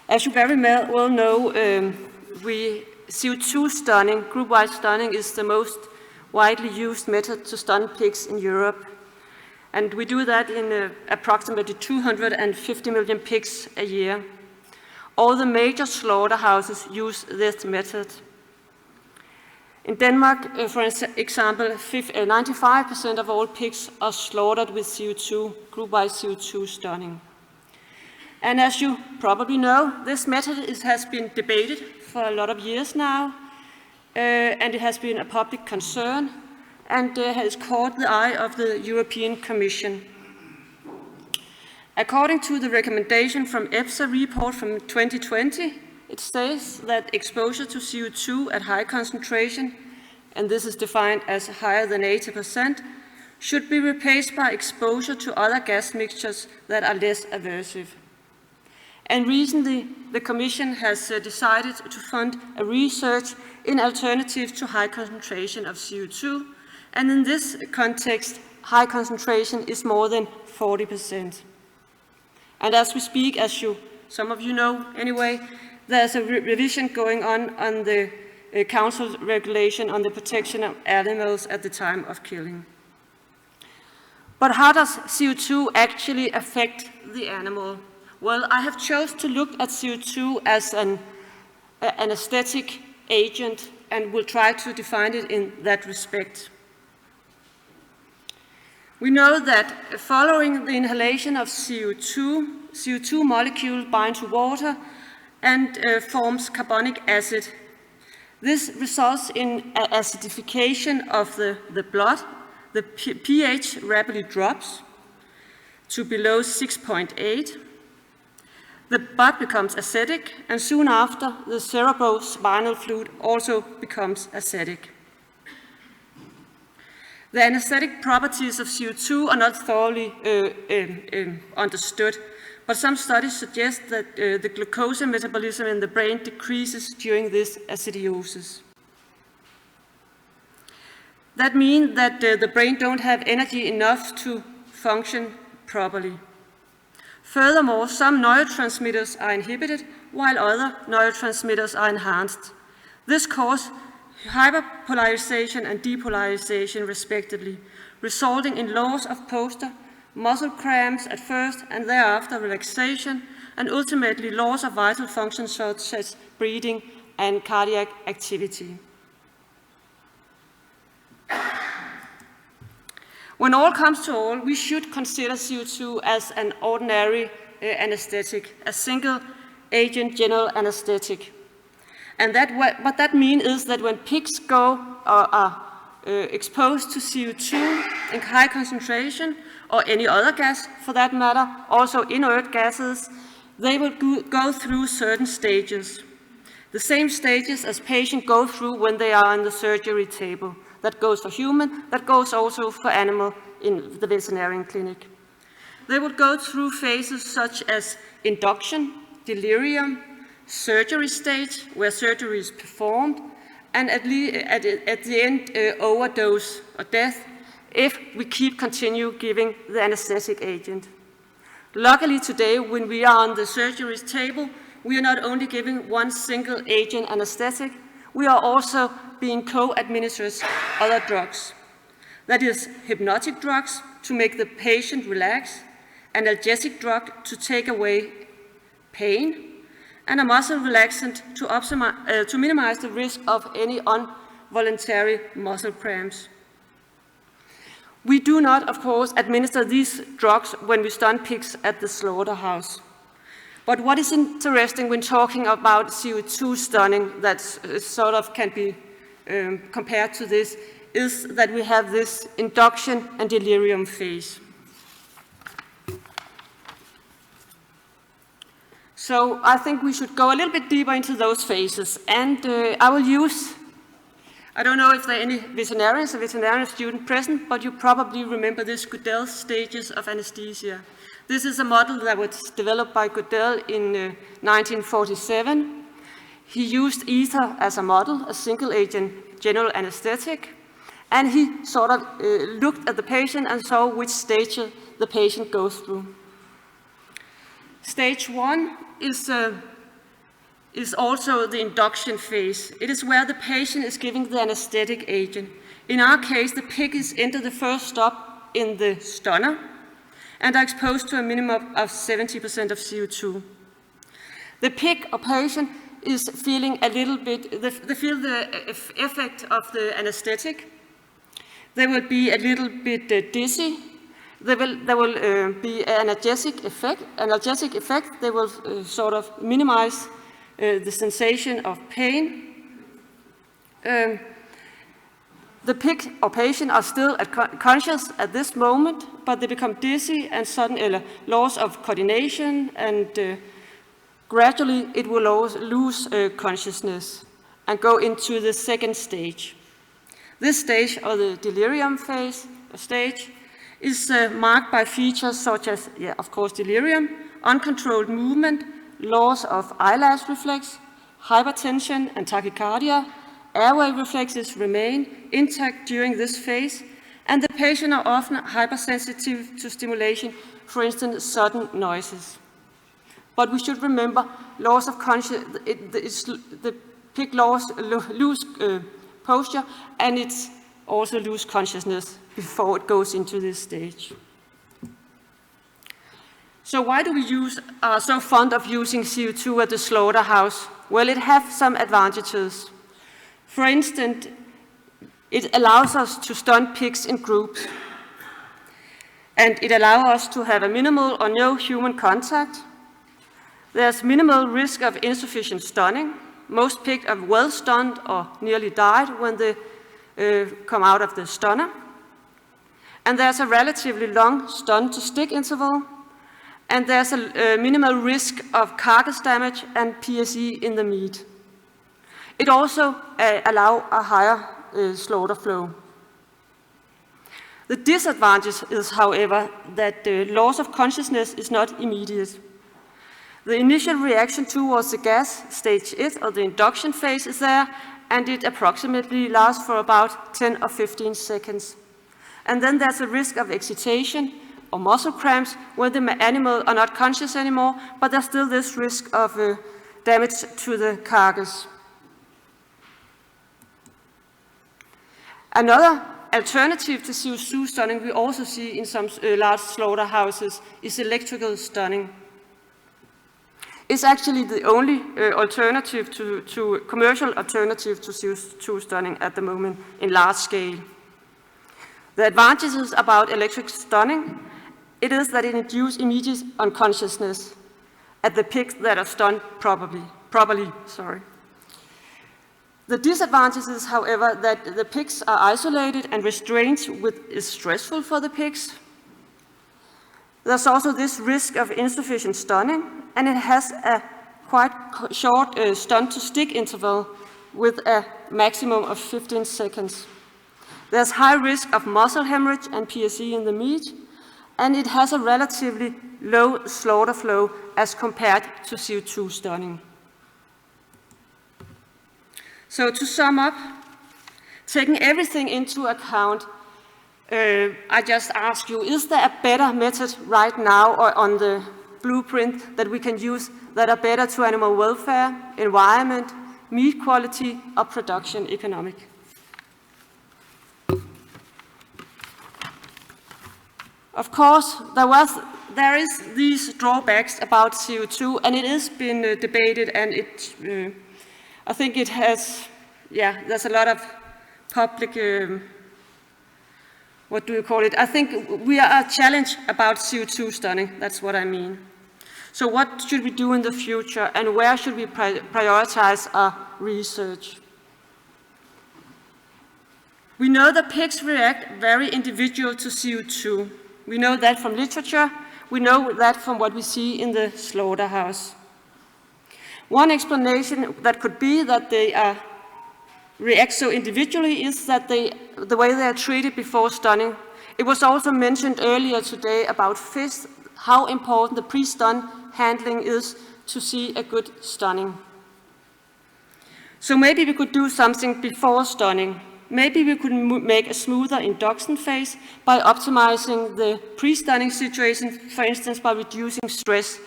As you very well know, CO2 stunning, group-wide stunning, is the most widely used method to stun pigs in Europe. And we do that in approximately 250 million pigs a year. All the major slaughterhouses use this method. In Denmark, for example, 95% of all pigs are slaughtered with CO2, group-wide CO2 stunning. And as you probably know, this method has been debated for a lot of years now, and it has been a public concern, and has caught the eye of the European Commission. According to the recommendation from EFSA report from 2020, it says that exposure to CO2 at high concentration, and this is defined as higher than 80%, should be replaced by exposure to other gas mixtures that are less aversive. And recently, the Commission has decided to fund a research in alternatives to high concentration of CO2, and in this context, high concentration is more than 40%. And as we speak, some of you know anyway, there's a revision going on the Council regulation on the protection of animals at the time of killing. But how does CO2 actually affect the animal? Well, I have chosen to look at CO2 as an aesthetic agent, and will try to define it in that respect. We know that following the inhalation of CO2 molecules bind to water and forms carbonic acid. This results in acidification of the blood. The pH rapidly drops to below 6.8. The blood becomes acidic, and soon after, the cerebrospinal fluid also becomes acidic. The anesthetic properties of CO2 are not thoroughly understood, but some studies suggest that the glucose metabolism in the brain decreases during this acidiosis. That means that the brain don't have energy enough to function properly. Furthermore, some neurotransmitters are inhibited, while other neurotransmitters are enhanced. This causes hyperpolarization and depolarization respectively, resulting in loss of posture, muscle cramps at first and thereafter relaxation, and ultimately loss of vital functions such as breathing and cardiac activity. When all comes to all, we should consider CO2 as an ordinary anesthetic, a single agent general anesthetic. And what that means is that when pigs are exposed to CO2 in high concentration, or any other gas for that matter, also inert gases, they will go through certain stages. The same stages as patients go through when they are on the surgery table. That goes for human, that goes also for animal in the veterinarian clinic. They will go through phases such as induction, delirium, surgery stage, where surgery is performed, and at the end, overdose or death, if we continue giving the anesthetic agent. Luckily today, when we are on the surgery table, we are not only giving one single agent anesthetic, we are also being co-administered other drugs. That is hypnotic drugs to make the patient relax, analgesic drug to take away pain, and a muscle relaxant to minimize the risk of any involuntary muscle cramps. We do not, of course, administer these drugs when we stun pigs at the slaughterhouse. But what is interesting when talking about CO2 stunning that sort of can be compared to this is that we have this induction and delirium phase. So I think we should go a little bit deeper into those phases, and I will use, I don't know if there are any veterinarians or veterinarian students present, but you probably remember this Goodell stages of anesthesia. This is a model that was developed by Goodell in 1947. He used ether as a model, a single agent general anesthetic, and he sort of looked at the patient and saw which stage the patient goes through. Stage 1 is also the induction phase. It is where the patient is giving the anesthetic agent. In our case, the pig is entered the first stop in the stunner and are exposed to a minimum of 70% of CO2. The pig or patient is feeling a little bit, they feel the effect of the anesthetic. They will be a little bit dizzy. There will be an analgesic effect. They will sort of minimize the sensation of pain. The pig or patient are still conscious at this moment, but they become dizzy and sudden loss of coordination, and gradually it will lose consciousness and go into the second stage. This stage, or the delirium phase stage, is marked by features such as, of course, delirium, uncontrolled movement, loss of eyelash reflex, hypertension and tachycardia. Airway reflexes remain intact during this phase, and the patient are often hypersensitive to stimulation, for instance, sudden noises. But we should remember, loss of consciousness, the pig lose posture, and it's also lose consciousness before it goes into this stage. So why do we are so fond of using CO2 at the slaughterhouse? Well, it has some advantages. For instance, it allows us to stun pigs in groups, and it allows us to have a minimal or no human contact. There's minimal risk of insufficient stunning. Most pigs are well stunned or nearly died when they come out of the stunner. And there's a relatively long stun to stick interval, and there's a minimal risk of carcass damage and PSE in the meat. It also allows a higher slaughter flow. The disadvantage is, however, that the loss of consciousness is not immediate. The initial reaction towards the gas, stage 8, or the induction phase, is there, and it approximately lasts for about 10 or 15 seconds. And then there's a risk of excitation or muscle cramps when the animal are not conscious anymore, but there's still this risk of damage to the carcass. Another alternative to CO2 stunning we also see in some large slaughterhouses is electrical stunning. It's actually the only alternative commercial alternative to CO2 stunning at the moment in large scale. The advantages about electric stunning, it is that it induces immediate unconsciousness at the pigs that are stunned properly. The disadvantage is, however, that the pigs are isolated and restraint is stressful for the pigs. There's also this risk of insufficient stunning, and it has a quite short stun-to-stick interval with a maximum of 15 seconds. There's high risk of muscle hemorrhage and PSE in the meat, and it has a relatively low slaughter flow as compared to CO2 stunning. So to sum up, taking everything into account, I just ask you, is there a better method right now or on the blueprint that we can use that are better to animal welfare, environment, meat quality, or production economic? Of course, there is these drawbacks about CO2, and it has been debated, and I think it has, there's a lot of public, what do you call it? I think we are challenged about CO2 stunning, that's what I mean. So what should we do in the future, and where should we prioritize our research? We know that pigs react very individual to CO2. We know that from literature, we know that from what we see in the slaughterhouse. One explanation that could be that they react so individually is that the way they are treated before stunning. It was also mentioned earlier today about fish, how important the pre-stun handling is to see a good stunning. So maybe we could do something before stunning. Maybe we could make a smoother induction phase by optimizing the pre-stunning situation, for instance, by reducing stress,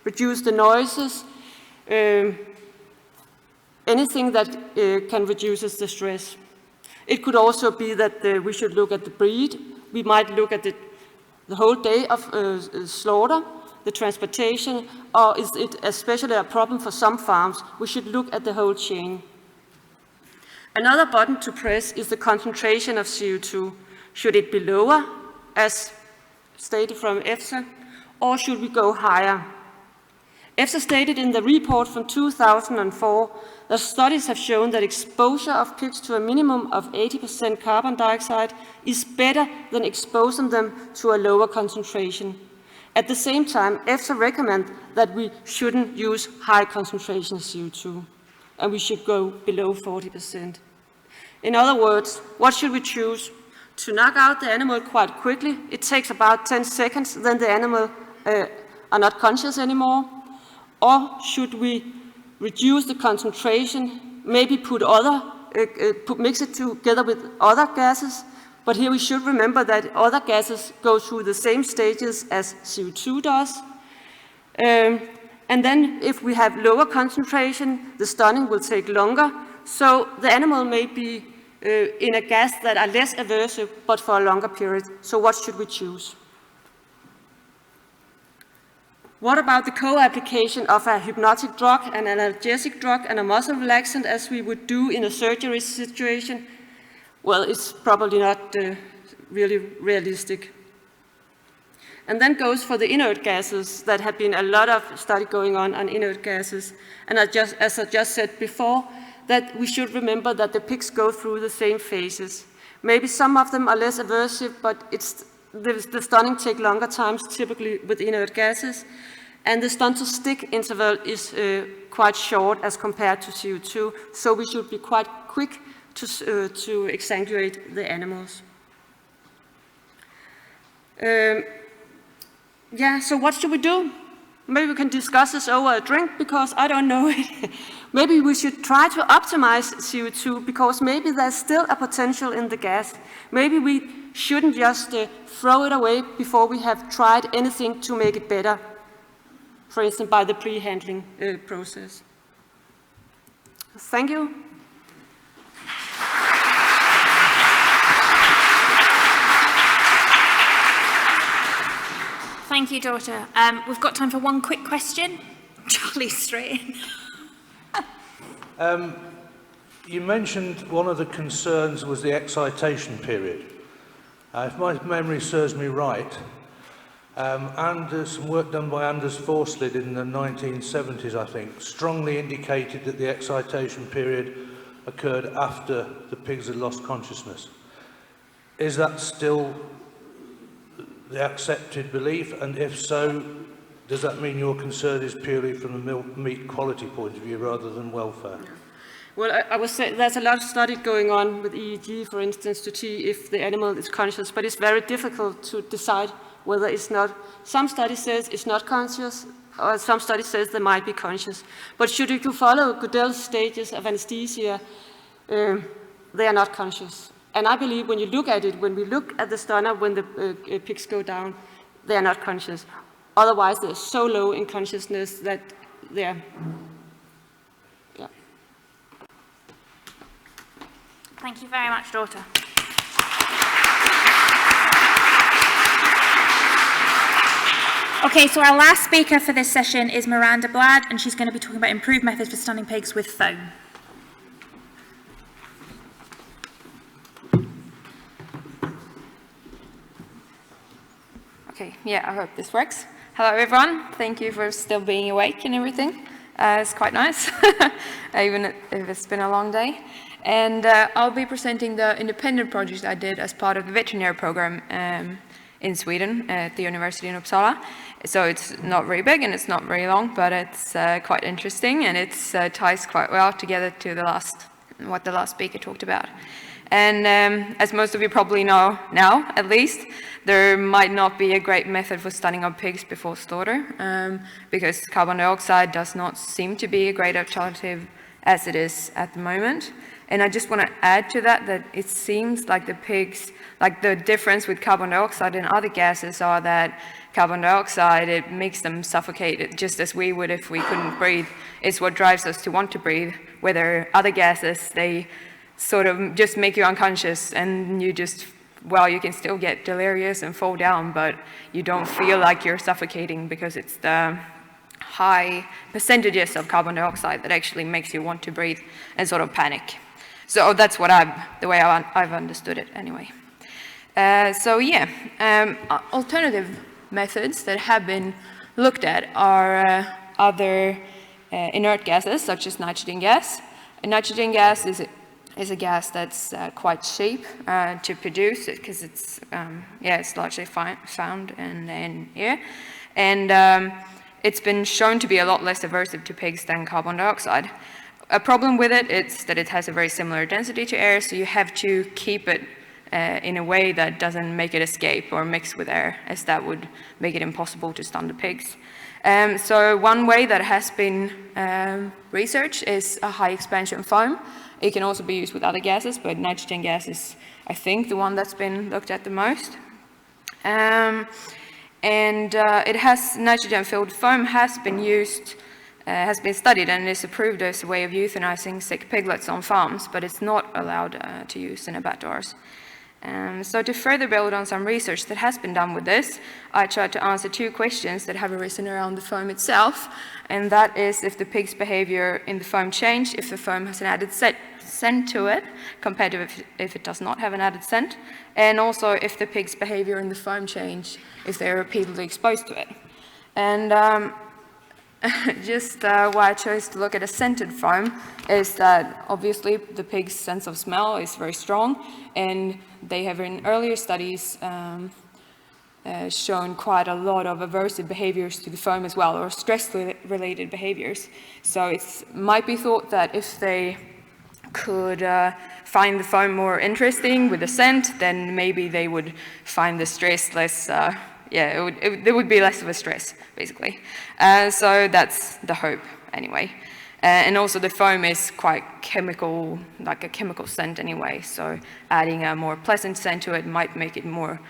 reduce the noises, anything that can reduce the stress. It could also be that we should look at the breed. We might look at the whole day of slaughter, the transportation, or is it especially a problem for some farms? We should look at the whole chain. Another button to press is the concentration of CO2. Should it be lower, as stated from EFSA, or should we go higher? EFSA stated in the report from 2004 that studies have shown that exposure of pigs to a minimum of 80% carbon dioxide is better than exposing them to a lower concentration. At the same time, EFSA recommends that we shouldn't use high concentration CO2, and we should go below 40%. In other words, what should we choose? To knock out the animal quite quickly, it takes about 10 seconds, then the animal are not conscious anymore. Or should we reduce the concentration, maybe mix it together with other gases? But here we should remember that other gases go through the same stages as CO2 does. And then if we have lower concentration, the stunning will take longer. So the animal may be in a gas that are less aversive, but for a longer period. So what should we choose? What about the co-application of a hypnotic drug, an analgesic drug, and a muscle relaxant as we would do in a surgery situation? Well, it's probably not really realistic. And then goes for the inert gases. That have been a lot of study going on inert gases. And as I just said before, that we should remember that the pigs go through the same phases. Maybe some of them are less aversive, but the stunning takes longer times, typically with inert gases. And the stun-to-stick interval is quite short as compared to CO2, so we should be quite quick to exsanguinate the animals. So what should we do? Maybe we can discuss this over a drink, because I don't know it. Maybe we should try to optimize CO2, because maybe there's still a potential in the gas. Maybe we shouldn't just throw it away before we have tried anything to make it better, for instance, by the pre-handling process. Thank you. Thank you, Dorte. We've got time for one quick question. Charlie, straight in. You mentioned one of the concerns was the excitation period. If my memory serves me right, and some work done by Anders Forslid in the 1970s, I think, strongly indicated that the excitation period occurred after the pigs had lost consciousness. Is that still the accepted belief? And if so, does that mean your concern is purely from the meat quality point of view rather than welfare? Well, I would say there's a lot of study going on with EEG, for instance, to see if the animal is conscious, but it's very difficult to decide whether it's not. Some study says it's not conscious, or some study says they might be conscious. But should you follow Goodell's stages of anesthesia, they are not conscious. And I believe when you look at it, when we look at the stunner, when the pigs go down, they are not conscious. Otherwise, they're so low in consciousness that they're, yeah. Thank you very much, Dorte. Okay, so our last speaker for this session is Miranda Blad, and she's going to be talking about improved methods for stunning pigs with foam. Okay, yeah, I hope this works. Hello everyone, thank you for still being awake and everything. It's quite nice, even if it's been a long day. And I'll be presenting the independent project I did as part of the veterinary program in Sweden at the University in Uppsala. So it's not very big and it's not very long, but it's quite interesting, and it ties quite well together to what the last speaker talked about. And as most of you probably know now, at least, there might not be a great method for stunning of pigs before slaughter, because carbon dioxide does not seem to be a great alternative as it is at the moment. And I just want to add to that it seems like the pigs, like the difference with carbon dioxide and other gases are that carbon dioxide, it makes them suffocate just as we would if we couldn't breathe. It's what drives us to want to breathe, whether other gases, they sort of just make you unconscious and you just, well, you can still get delirious and fall down, but you don't feel like you're suffocating because it's the high percentages of carbon dioxide that actually makes you want to breathe and sort of panic. So that's what the way I've understood it anyway. So yeah, alternative methods that have been looked at are other inert gases such as nitrogen gas. And nitrogen gas is a gas that's quite cheap to produce because it's it's largely found in air, and it's been shown to be a lot less aversive to pigs than carbon dioxide. A problem with it is that it has a very similar density to air, so you have to keep it in a way that doesn't make it escape or mix with air, as that would make it impossible to stun the pigs. So one way that has been researched is a high expansion foam. It can also be used with other gases, but nitrogen gas is, I think, the one that's been looked at the most. It has nitrogen-filled foam has been used, has been studied, and is approved as a way of euthanizing sick piglets on farms, but it's not allowed to use in abattoirs. So to further build on some research that has been done with this, I tried to answer two questions that have arisen around the foam itself, and that is if the pig's behavior in the foam changed, if the foam has an added scent to it, compared to if it does not have an added scent, and also if the pig's behavior in the foam changed if they're repeatedly exposed to it. And just why I chose to look at a scented foam is that obviously the pig's sense of smell is very strong, and they have in earlier studies shown quite a lot of aversive behaviors to the foam as well, or stress-related behaviors. So it might be thought that if they could find the foam more interesting with the scent, then maybe they would find the stress less, there would be less of a stress, basically. So that's the hope, anyway. And also the foam is quite chemical, like a chemical scent anyway, so adding a more pleasant scent to it might make it more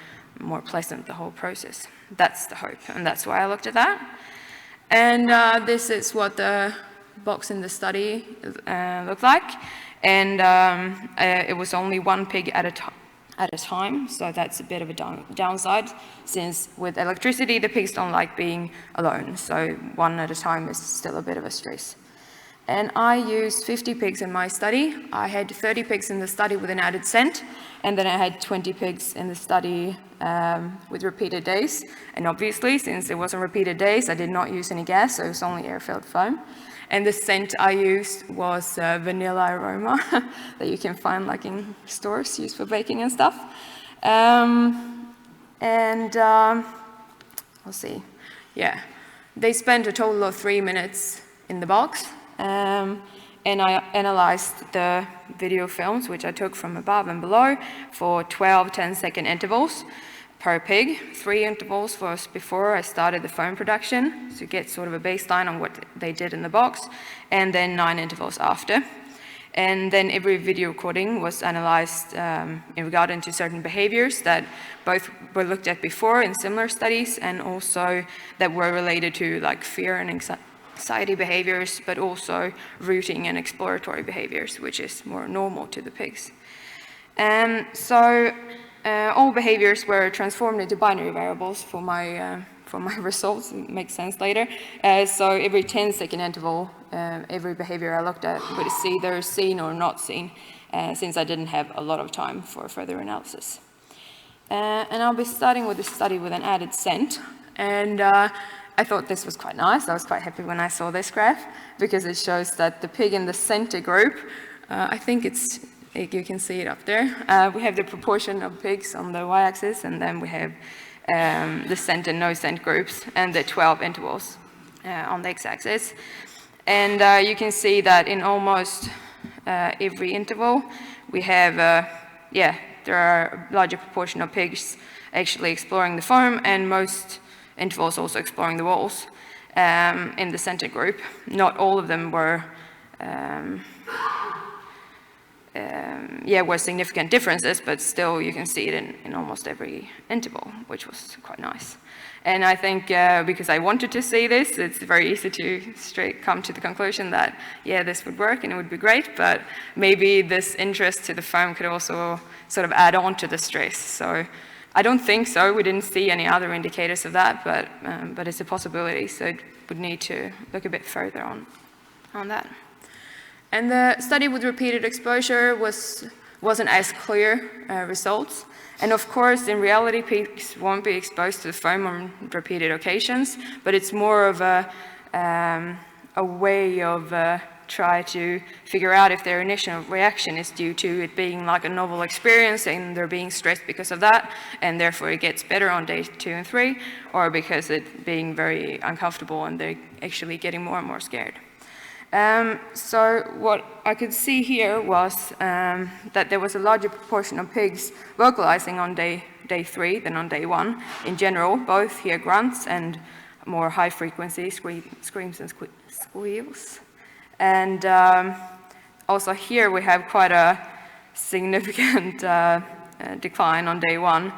pleasant, the whole process. That's the hope, and that's why I looked at that. And this is what the box in the study looked like. And it was only one pig at a at a time, so that's a bit of a downside, since with electricity the pigs don't like being alone, so one at a time is still a bit of a stress. And I used 50 pigs in my study. I had 30 pigs in the study with an added scent, and then I had 20 pigs in the study with repeated days. And obviously, since it wasn't repeated days, I did not use any gas, so it was only air-filled foam. And the scent I used was vanilla aroma that you can find like in stores used for baking and stuff. Let's see, yeah. They spent a total of 3 minutes in the box. And I analyzed the video films, which I took from above and below, for 12 10-second intervals per pig. 3 intervals was before I started the foam production, to get sort of a baseline on what they did in the box, and then 9 intervals after. And then every video recording was analyzed in regard to certain behaviors that both were looked at before in similar studies, and also that were related to like fear and anxiety behaviors, but also rooting and exploratory behaviors, which is more normal to the pigs. All behaviors were transformed into binary variables for my results. It makes sense later. So every 10-second interval, every behavior I looked at was either seen or not seen, since I didn't have a lot of time for further analysis. And I'll be starting with the study with an added scent. And I thought this was quite nice. I was quite happy when I saw this graph, because it shows that the pig in the center group, I think you can see it up there. We have the proportion of pigs on the y-axis, and then we have the scent and no scent groups, and the 12 intervals on the x-axis. And you can see that in almost every interval, we have, there are a larger proportion of pigs actually exploring the foam, and most intervals also exploring the walls in the center group. Not all of them were significant differences, but still you can see it in almost every interval, which was quite nice. And I think because I wanted to see this, it's very easy to come to the conclusion that, yeah, this would work and it would be great, but maybe this interest to the foam could also sort of add on to the stress. So I don't think so. We didn't see any other indicators of that, but it's a possibility, so it would need to look a bit further on that. And the study with repeated exposure wasn't as clear results. And of course, in reality, pigs won't be exposed to the foam on repeated occasions, but it's more of a way of try to figure out if their initial reaction is due to it being like a novel experience and they're being stressed because of that, and therefore it gets better on day 2 and 3, or because it being very uncomfortable and they're actually getting more and more scared. So what I could see here was that there was a larger proportion of pigs vocalizing on day 3 than on day 1 in general, both here grunts and more high frequency screams and squeals. And also here we have quite a significant decline on day 1,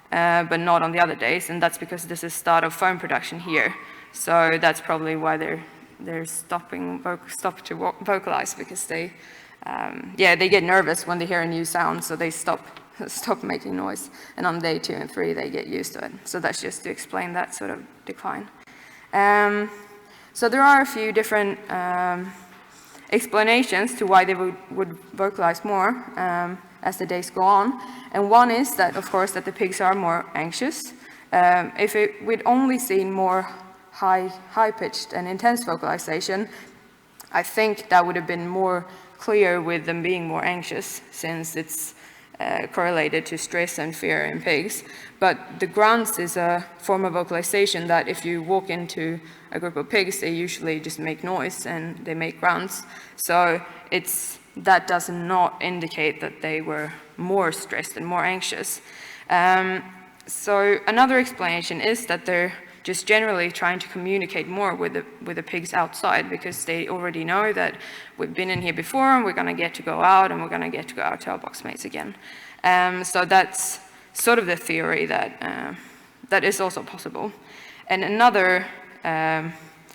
but not on the other days, and that's because this is start of foam production here. So that's probably why they're stop to vocalize, because they get nervous when they hear a new sound, so they stop making noise. And on day 2 and 3 they get used to it. So that's just to explain that sort of decline. So there are a few different explanations to why they would vocalize more as the days go on. And one is that, of course, that the pigs are more anxious. If we'd only seen more high-pitched and intense vocalization, I think that would have been more clear with them being more anxious, since it's correlated to stress and fear in pigs. But the grunts is a form of vocalization that if you walk into a group of pigs, they usually just make noise and they make grunts. So that does not indicate that they were more stressed and more anxious. So another explanation is that they're just generally trying to communicate more with the pigs outside, because they already know that we've been in here before and we're going to get to go out and we're going to get to go out to our box mates again. So that's sort of the theory that is also possible. And another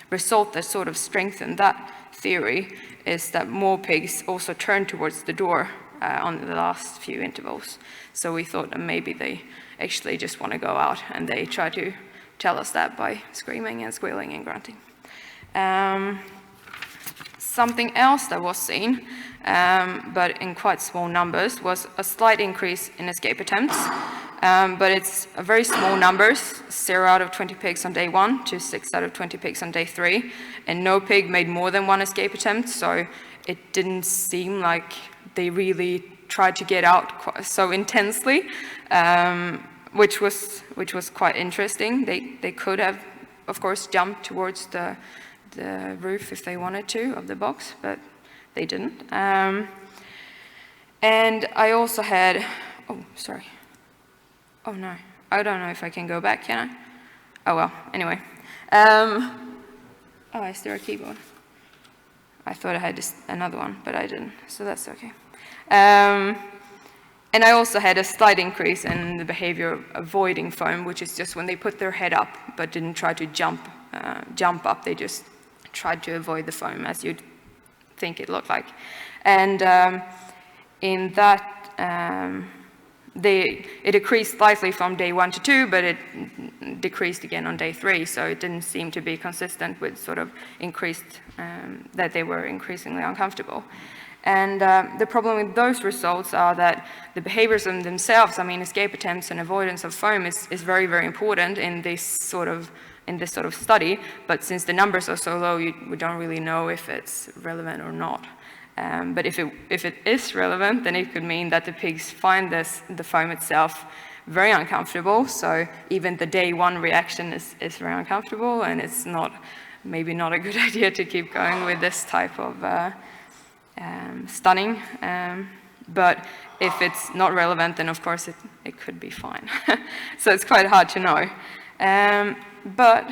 result that sort of strengthened that theory is that more pigs also turn towards the door on the last few intervals. So we thought that maybe they actually just want to go out, and they try to tell us that by screaming and squealing and grunting. Something else that was seen, but in quite small numbers, was a slight increase in escape attempts. But it's very small numbers, 0 out of 20 pigs on day 1 to 6 out of 20 pigs on day 3, and no pig made more than 1 escape attempt, so it didn't seem like they really tried to get out so intensely, which was quite interesting. They could have, of course, jumped towards the roof if they wanted to of the box, but they didn't. And I also had, oh, sorry. Oh no, I don't know if I can go back, can I? Oh well, anyway. Oh, is there a keyboard? I thought I had another one, but I didn't, so that's okay. And I also had a slight increase in the behavior of avoiding foam, which is just when they put their head up, but didn't try to jump up, they just tried to avoid the foam, as you'd think it looked like. And in that, it decreased slightly from day 1 to 2, but it decreased again on day 3, so it didn't seem to be consistent with sort of increased, that they were increasingly uncomfortable. And the problem with those results are that the behaviors in themselves, I mean, escape attempts and avoidance of foam is very, very important in this sort of study, but since the numbers are so low, we don't really know if it's relevant or not. But if it is relevant, then it could mean that the pigs find the foam itself very uncomfortable, so even the day 1 reaction is very uncomfortable, and it's maybe not a good idea to keep going with this type of stunning. But if it's not relevant, then of course it could be fine. So it's quite hard to know. But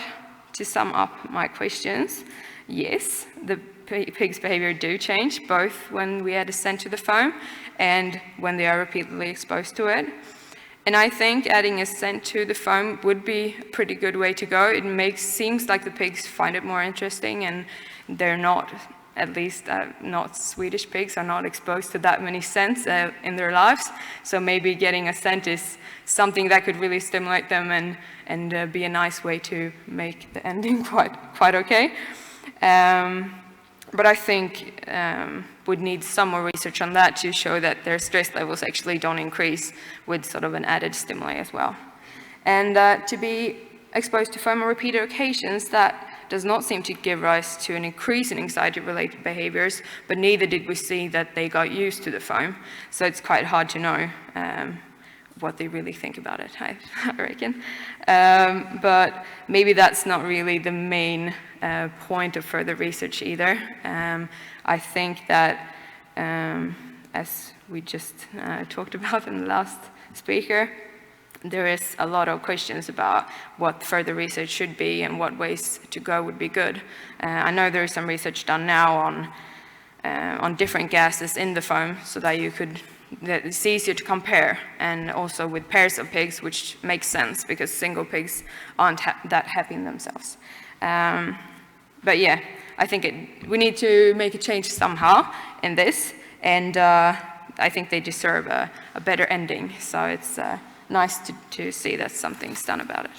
to sum up my questions, yes, the pigs' behavior do change, both when we add a scent to the foam and when they are repeatedly exposed to it. And I think adding a scent to the foam would be a pretty good way to go. It seems like the pigs find it more interesting, and they're not, at least not Swedish pigs, are not exposed to that many scents in their lives. So maybe getting a scent is something that could really stimulate them and be a nice way to make the ending quite okay. But I think we'd need some more research on that to show that their stress levels actually don't increase with sort of an added stimuli as well. And to be exposed to foam on repeated occasions, that does not seem to give rise to an increase in anxiety-related behaviors, but neither did we see that they got used to the foam. So it's quite hard to know what they really think about it, I reckon. But maybe that's not really the main point of further research either. I think that, as we just talked about in the last speaker, there is a lot of questions about what further research should be and what ways to go would be good. I know there is some research done now on different gases in the foam, so that it's easier to compare, and also with pairs of pigs, which makes sense because single pigs aren't that happy in themselves. But yeah, I think we need to make a change somehow in this, and I think they deserve a better ending. So it's nice to see that something's done about it.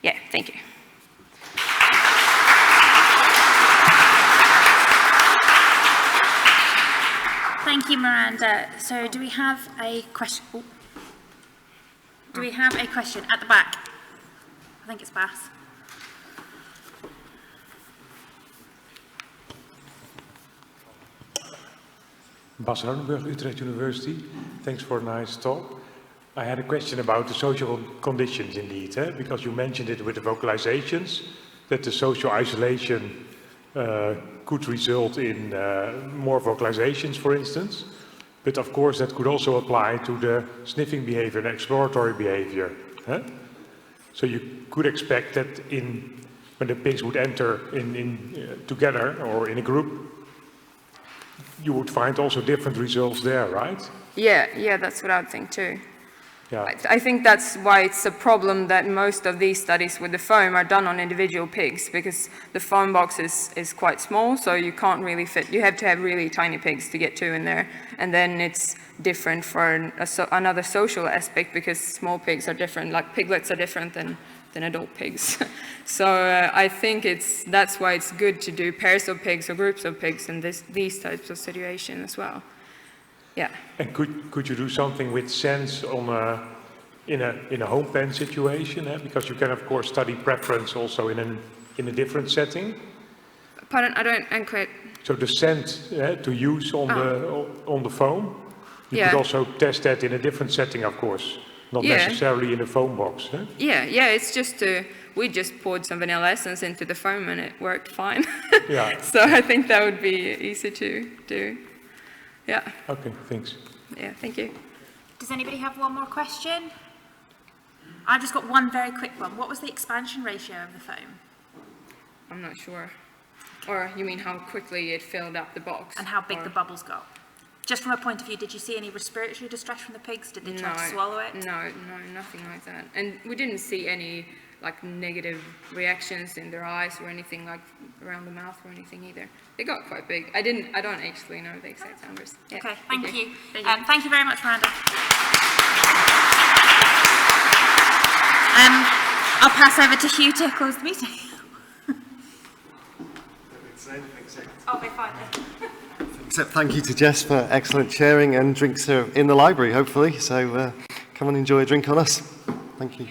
Yeah, thank you. Thank you, Miranda. So do we have a question? Oh. Do we have a question at the back? I think it's Bas. Bas Hodenburg, Utrecht University. Thanks for a nice talk. I had a question about the social conditions indeed, because you mentioned it with the vocalizations, that the social isolation could result in more vocalizations, for instance. But of course that could also apply to the sniffing behavior and exploratory behavior. So you could expect that when the pigs would enter together or in a group, you would find also different results there, right? Yeah, that's what I would think too. Yeah. I think that's why it's a problem that most of these studies with the foam are done on individual pigs, because the foam box is quite small, so you can't really fit. You have to have really tiny pigs to get two in there, and then it's different for another social aspect, because small pigs are different, like piglets are different than adult pigs. So I think that's why it's good to do pairs of pigs or groups of pigs in these types of situations as well. Yeah. And could you do something with sense on in a home pen situation? Because you can of course study preference also in a different setting. Pardon, I don't quite. So the scent to use on the foam, you could also test that in a different setting, of course, not necessarily in a foam box. Yeah. It's just we just poured some vanilla essence into the foam and it worked fine. Yeah. So I think that would be easy to do. Yeah. Okay, thanks. Yeah, thank you. Does anybody have one more question? I've just got one very quick one. What was the expansion ratio of the foam? I'm not sure. Or you mean how quickly it filled up the box? And how big the bubbles got? Just from a point of view, did you see any respiratory distress from the pigs? Did they try to swallow it? No, nothing like that. And we didn't see any like negative reactions in their eyes or anything like around the mouth or anything either. They got quite big. I don't actually know the exact numbers. Yeah. Okay, thank you. Thank you. Thank you very much, Miranda. I'll pass over to Hugh to close the meeting. Okay, fine. Except thank you to Jess for excellent sharing, and drinks are in the library, hopefully. So come and enjoy a drink on us. Thank you.